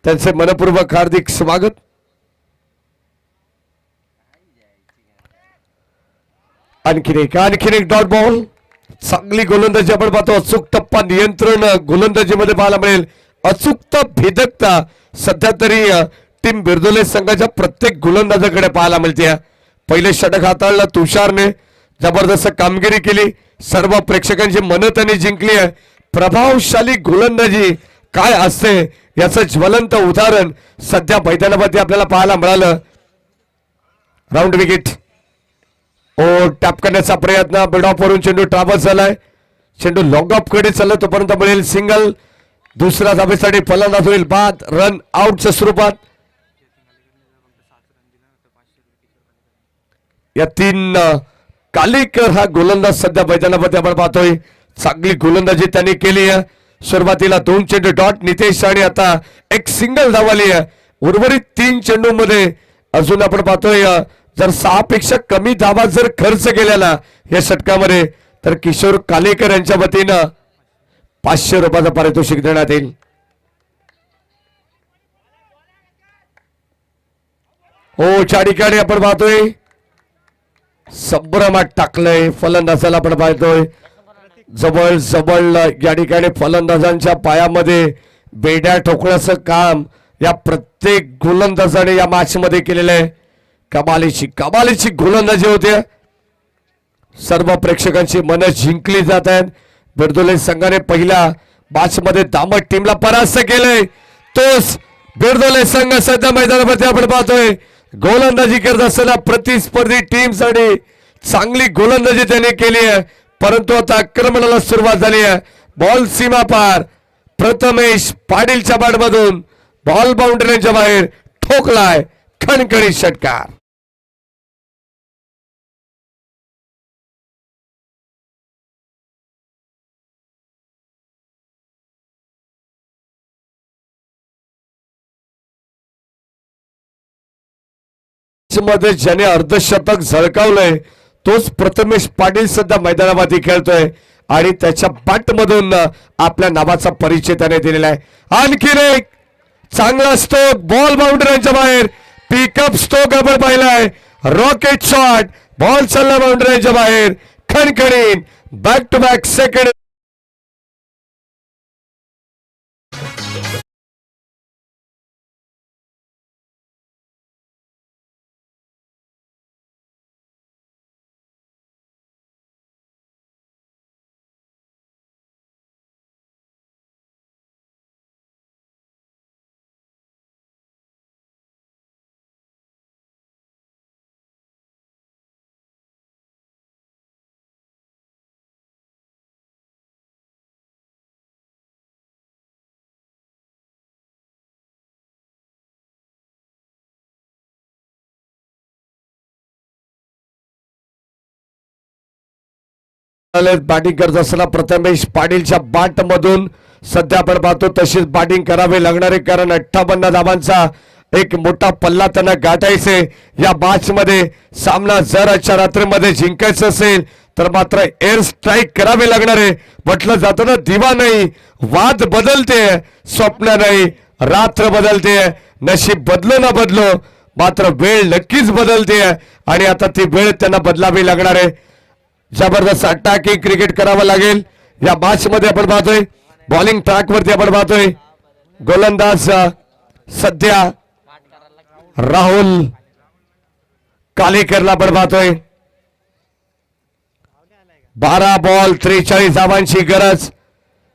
त्यांचे मनपूर्वक हार्दिक स्वागत. आणखीन एक डॉट बॉल. चांगली गोलंदाजी आपण पाहतो. अचूक टप्पा नियंत्रण गोलंदाजीमध्ये पाहायला मिळेल. अचूकता भेदकता सध्या तरी टीम बिरदोले संघाच्या प्रत्येक गोलंदाजाकडे पाहायला मिळते. पहिले षटक हाताळलं तुषारने, जबरदस्त कामगिरी केली. सर्व प्रेक्षकांची मनं त्यांनी जिंकली आहे. प्रभावशाली गोलंदाजी काय असते याचं ज्वलंत उदाहरण सध्या मैदानावरती आपल्याला पाहायला मिळालं. Round wicket. ओ टॅप करण्याचा प्रयत्न, मिड ऑफ वरून चेंडू ट्रॅव्हल्स झालाय. चेंडू लॉंग ऑफ कडे चालला तोपर्यंत मिळेल सिंगल. दुसऱ्या धावेसाठी फलंदाज होईल बाद. रन आउटच्या स्वरूपात. या 3 कालेकर हा गोलंदाज सध्या मैदानामध्ये आपण पाहतोय. चांगली गोलंदाजी त्यांनी केली आहे. सुरुवातीला 2 चेंडू डॉट नितेश आणि आता एक सिंगल धावली आहे. उर्वरित 3 चेंडू मध्ये अजून आपण पाहतोय जर 6 पेक्षा कमी धावा जर खर्च केलेला या षटकामध्ये तर किशोर कालेकर यांच्या वतीनं 500 रुपयाचं पारितोषिक देण्यात येईल. हो त्या ठिकाणी आपण पाहतोय संभ्रमात टाकलंय फलंदाजाला. आपण पाहतोय जवळ या ठिकाणी फलंदाजांच्या पायामध्ये बेड्या ठोकण्याचं काम या प्रत्येक गोलंदाजाने या मॅच मध्ये केलेलं आहे. कमालीची गोलंदाजी होते. सर्व प्रेक्षकांची मनं जिंकली जात आहेत. बिरदोले संघाने पहिल्या मॅच मध्ये दामट टीमला परास्त केलंय. तोच बिरदोले संघ सध्या मैदानामध्ये आपण पाहतोय गोलंदाजी करत असताना प्रतिस्पर्धी टीम साठी चांगली गोलंदाजी त्याने केली आहे. परंतु आता आक्रमणाला सुरुवात झाली आहे. बॉल सीमा पार. प्रथमेश पाटीलच्या बॅटमधून बॉल बाउंड्रीच्या बाहेर ठोकलाय. खणखणीत षटकार. मध्ये ज्याने अर्धशतक झळकावलंय तोच प्रथमेश पाटील सध्या मैदानामध्ये खेळतोय आणि त्याच्या बॅट मधून आपल्या नावाचा परिचय त्याने दिलेला आहे. आणखीन एक चांगला स्ट्रोक. बॉल बाउंड्रीच्या बाहेर. पिकअप स्ट्रोक आपण पाहिलाय. Rocket shot. बॉल चालला बाउंड्रीच्या बाहेर. खणखणीत back to back second. Batting करत असताना प्रथमेश पाटीलच्या बॅट मधून सध्या आपण पाहतो तशीच बॅटिंग करावी लागणारे, कारण 58 धावांचा एक मोठा पल्ला त्यांना गाठायचे. या मॅच मध्ये सामना जर आजच्या रात्रीमध्ये जिंकायचा असेल तर मात्र एअर स्ट्राईक करावे लागणार आहे. म्हटलं जातं ना, दिवा नाही वाद बदलते, स्वप्न नाही रात्र बदलते. नशीब बदलो ना बदलो मात्र वेळ नक्कीच बदलते आणि आता ती वेळ त्यांना बदलावी लागणार आहे. जबरदस्त अटॅकिंग क्रिकेट करावं लागेल या मॅच मध्ये. आपण पाहतोय बॉलिंग ट्रॅक वरती आपण पाहतोय गोलंदाज सध्या राहुल कालेकरला आपण पाहतोय. 12 बॉल 43 धावांची गरज.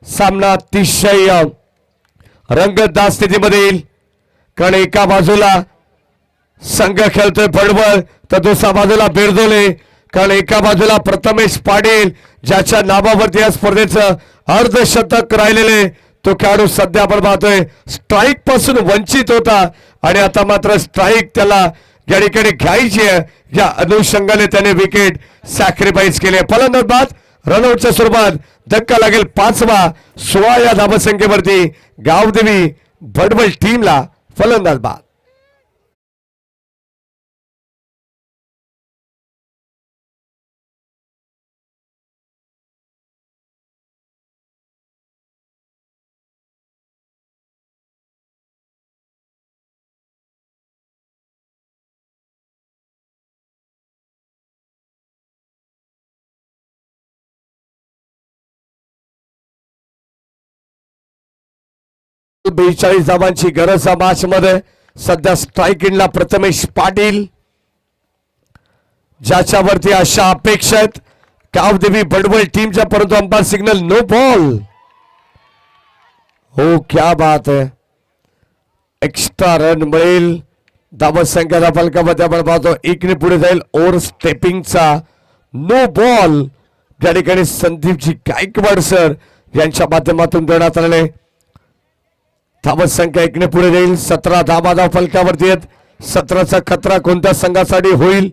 सामना अतिशय रंगतदार स्थितीमध्ये येईल, कारण एका बाजूला संघ खेळतोय फडवळ तर दुसऱ्या बाजूला बिरदोले. कारण एका बाजूला प्रथमेश पाटील ज्याच्या नावावरती या स्पर्धेचं अर्धशतक राहिलेले तो खेळाडू सध्या आपण पाहतोय स्ट्राईक पासून वंचित होता आणि आता मात्र स्ट्राईक त्याला या ठिकाणी घ्यायची आहे या अनुषंगाने त्याने विकेट सॅक्रिफाईस केले. फलंदाज बाद रनआउटच्या स्वरूपात धक्का लागेल 5वा 16 या धावसंख्येवरती गावदेवी भडवल टीमला फलंदाज बाद. बेचाळीस धावांची गरज या मॅच मध्ये सध्या स्ट्राईक इनला प्रथमेश पाटील ज्याच्यावरती अशा अपेक्षा आहेत गावदेवी भडवल टीमच्या परंतु अंपायर सिग्नल नो बॉल. हो क्या बात है एक्स्ट्रा रन मिळेल धावसंख्या फलकामध्ये आपण पाहतो एकने पुढे जाईल ओव्हर स्टेपिंगचा नो बॉल या ठिकाणी संदीपजी गायकवाड सर यांच्या माध्यमातून देण्यात आलेले धावसंख्या एकने पुढे जाईल 17 धावा धाव फलकावरती आहेत. 17चा खतरा कोणत्या संघासाठी होईल.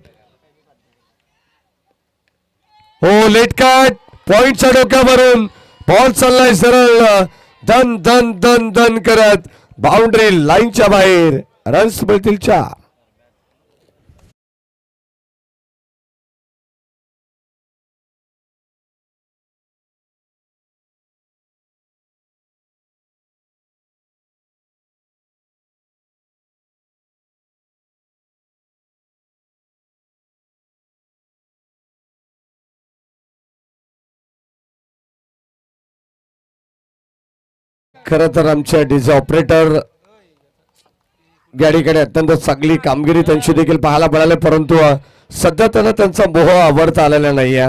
हो लेट कट पॉइंटच्या डोक्यावरून बॉल चाललाय सरळ धन धन धन धन करत बाउंड्री लाईनच्या बाहेर रन्स मिळतील 4. खर तर आमच्या डीजे ऑपरेटर गाडीकडे अत्यंत चांगली कामगिरी त्यांची देखील पाहायला मिळाली परंतु सध्या त्यांना त्यांचा मोह आवडता आलेला नाहीये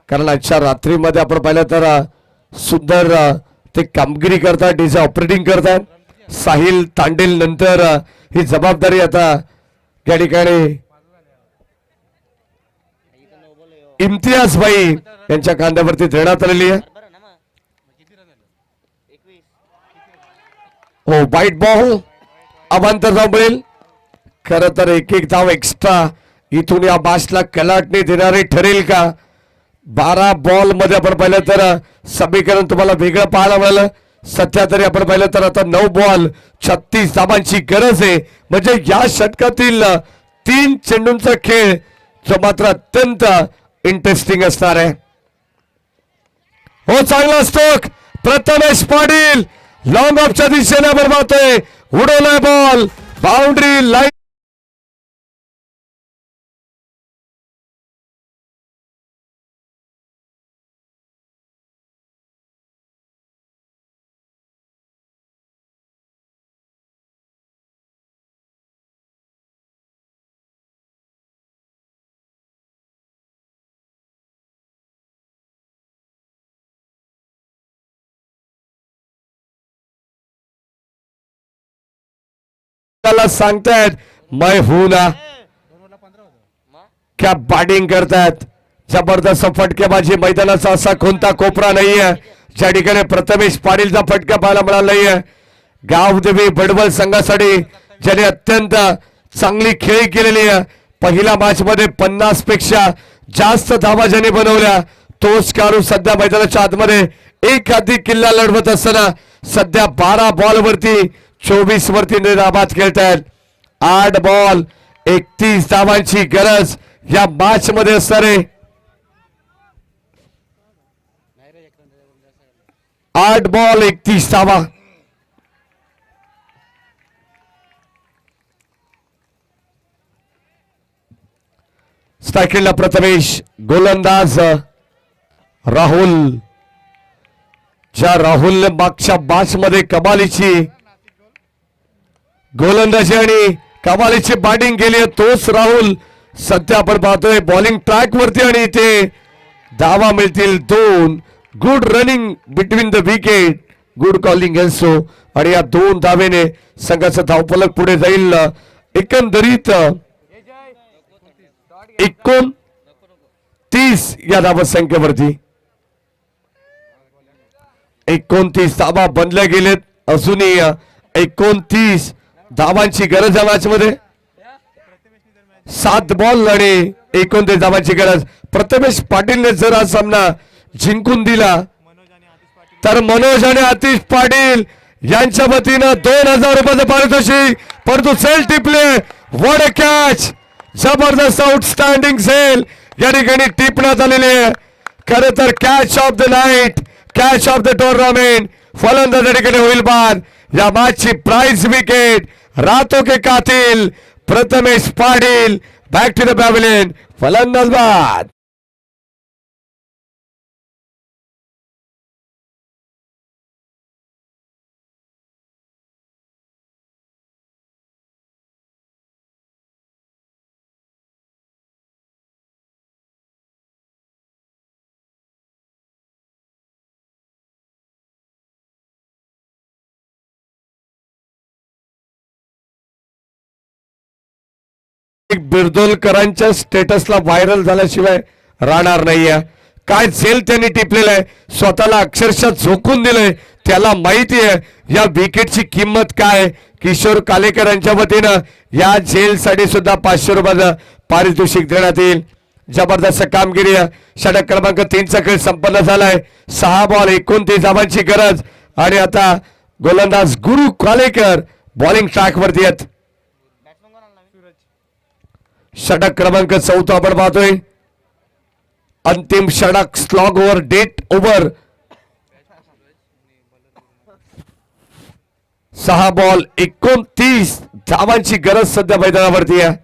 कारण आजच्या रात्रीमध्ये आपण पाहिलं तर सुंदर ते कामगिरी करतात डीजे ऑपरेटिंग करतात. साहिल तांडेल नंतर ही जबाबदारी आता या ठिकाणी इम्तियाज भाई यांच्या खांद्यावरती देण्यात आलेली आहे. हो वाईट बॉल अवांतर धाव मिळेल. खरं तर एक धाव एक्स्ट्रा इथून या बाशला कलाटणी देणारे ठरेल का. 12 बॉल मध्ये आपण पाहिलं तर समीकरण तुम्हाला वेगळं पाहायला मिळालं. सध्या तरी आपण पाहिलं तर आता 9 बॉल 36 धावांची गरज आहे म्हणजे या षटकातील 3 चेंडूंचा खेळ जो मात्र अत्यंत इंटरेस्टिंग असणार आहे. हो चांगला स्ट्रोक प्रथमेश पाटील लॉंग ऑफच्या दिशेने आपण पाहतोय उडवलाय बॉल बाउंड्री लाईन. सांगतायत मैं हूं ना क्या बॅटिंग करतायत जबरदस्त फटकेबाजी मैदानाचा असा कोणता कोपरा नाहीये ज्या ठिकाणी प्रथमेश पाटीलचा फटका पाहायला मिळाला नाहीये. गावदेवी भडवल संघासाठी ज्याने अत्यंत चांगली खेळी केलेली आहे. पहिल्या मॅच मध्ये 50 पेक्षा जास्त धावा ज्याने बनवल्या तोच खेळाडू सध्या मैदानाच्या आतमध्ये एक अधिक किल्ला लढवत असताना सध्या 12 बॉल वरती 24 वरती निर्धावात खेळतायत. 8 बॉल 31 धावांची गरज या मॅच मध्ये असणार आहे. 8 बॉल 31 धावा. स्ट्रायकिंगला प्रथमेश गोलंदाज राहुल ज्या राहुलने मागच्या मॅच मध्ये कमालीची गोलंदाजी आणि कमालीची बॅटिंग केली आहे तोच राहुल सध्या आपण पाहतोय बॉलिंग ट्रॅक वरती आणि इथे धावा मिळतील 2. Good running between the wicket good calling also आणि या 2 धावेने संघाचा धावफलक पुढे जाईल. एकंदरीत 30 या धावसंख्येवरती. 29 धावा बनल्या गेलेत. अजूनही 29 धावांची गरज आहे मॅच मध्ये. 7 बॉल आणि 29 धावांची गरज. प्रथमेश पाटीलने जर हा सामना जिंकून दिला तर मनोज आणि आतिश पाटील यांच्या वतीनं 2000 रुपयाचं पारितोषिक. परंतु सेल टिपले. What a catch. जबरदस्त आउटस्टँडिंग सेल या ठिकाणी टिपण्यात आलेले आहे. खरं तर catch of the night, catch of the tournament फलंदाज या ठिकाणी होईल बाद. या मॅचची प्राइज विकेट रातो के कातिल Prathamesh Patil. Back to the pavilion. फलंदाज बाद. बिरदोलकरांच्या स्टेटसला व्हायरल झाल्याशिवाय राहणार नाहीये. काय झेल त्यांनी टिपलेलं आहे. स्वतःला अक्षरशः झोकून दिलंय. त्याला माहिती आहे या विकेटची किंमत काय. किशोर कालेकर यांच्या वतीनं या झेलसाठी सुद्धा 500 रुपयाचं पारितोषिक देण्यात येईल. जबरदस्त कामगिरी. षटक क्रमांक 3चा खेळ संपन्न झालाय. 6 बॉल 29 धावांची गरज. आणि आता गोलंदाज गुरु कालेकर बॉलिंग ट्रॅक वरती आहेत. षटक क्रमांक 4 आपण पाहतोय. अंतिम षटक slog over death over. 6 ball 29 धावांची गरज सध्या मैदानावरती आहे.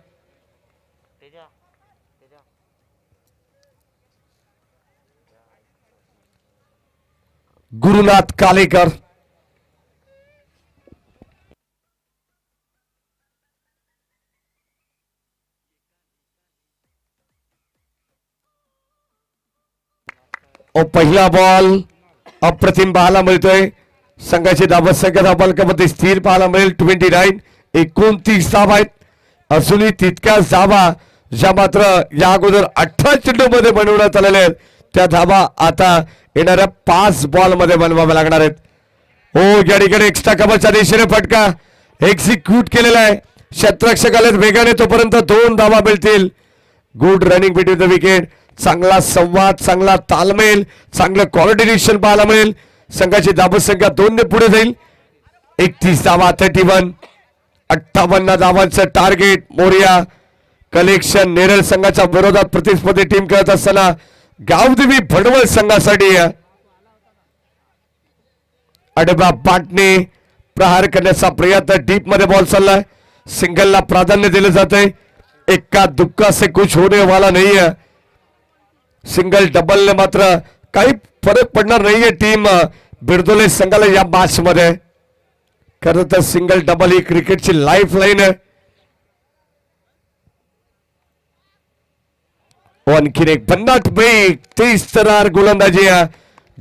गुरुनाथ कालेकर. पहिला बॉल अप्रतिम पाहायला मिळतोय. संघाची धावसंख्या धावफलकामध्ये स्थिर पाहायला मिळेल 29. 29 धावा आहेत. अजूनही तितक्याच धावा ज्या मात्र या अगोदर 18 चेंडूमध्ये बनवण्यात आलेल्या आहेत त्या धावा आता येणाऱ्या 5 बॉल मध्ये बनवाव्या लागणार आहेत. हो या ठिकाणी एक्स्ट्रा कव्हरच्या दिशेने फटका एक्झिक्यूट केलेला आहे. क्षेत्ररक्षक आले वेगाने तोपर्यंत 2 धावा मिळतील. Good running between the wicket. चांगला संवाद, चांगला तालमेल, चांगलं कॉर्डिनेशन पाहायला मिळेल. संघाची धावसंख्या 2 ने पुढे जाईल. 31 धावा 31. 58 धावांचं टार्गेट. मोरिया कलेक्शन नेरळ संघाच्या विरोधात प्रतिस्पर्धी टीम खेळत असताना गावदेवी भडवळ संघासाठी अडबा पाटणे प्रहार करण्याचा प्रयत्न. डीप मध्ये बॉल चाललाय. सिंगलला प्राधान्य दिलं जातंय. एका दुक्का से कुछ होने वाला नहीं है. सिंगल डबल ने मात्र काही फरक पडणार नाहीये टीम बिरदोले संघाला या मॅच मध्ये. खरं तर सिंगल डबल ही क्रिकेटची लाईफ लाईन आहे. आणखीन एक भन्नाट ब्रेक. 30 तरार गोलंदाजी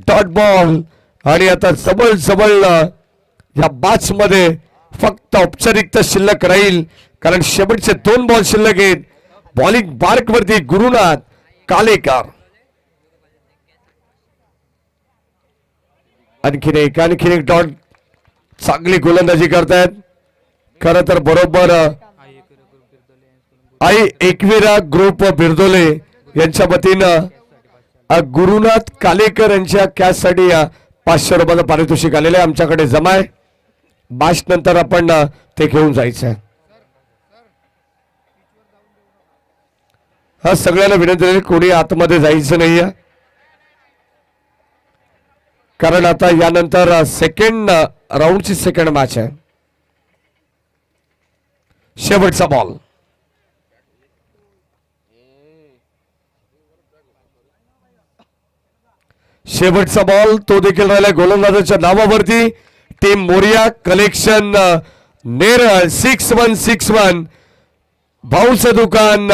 डॉट बॉल. आणि आता जवळ जवळ या मॅच मध्ये फक्त औपचारिकता शिल्लक राहील कारण शेवटचे 2 बॉल शिल्लक आहेत. बॉलिंग मार्क वरती गुरुनाथ कालेकर. आणखीन एक डॉट. चांगली गोलंदाजी करतायत. खर तर बरोबर आई एकविरा ग्रुप बिरदोले यांच्या वतीनं गुरुनाथ कालेकर यांच्या कॅचसाठी 500 रुपयाचं पारितोषिक आलेलं आहे. आमच्याकडे जमा आहे. मॅच नंतर आपण ते घेऊन जायचं आहे. हा सगळ्यांना विनंती आहे कोणी आतमध्ये जायचं नाहीये कारण आता यानंतर सेकंड राऊंडची सेकंड मॅच आहे. शेवटचा बॉल. शेवटचा बॉल तो देखील राहिला गोलंदाजाच्या नावावरती. टीम मोरिया कलेक्शन नेरळ 6161 भाऊचं दुकान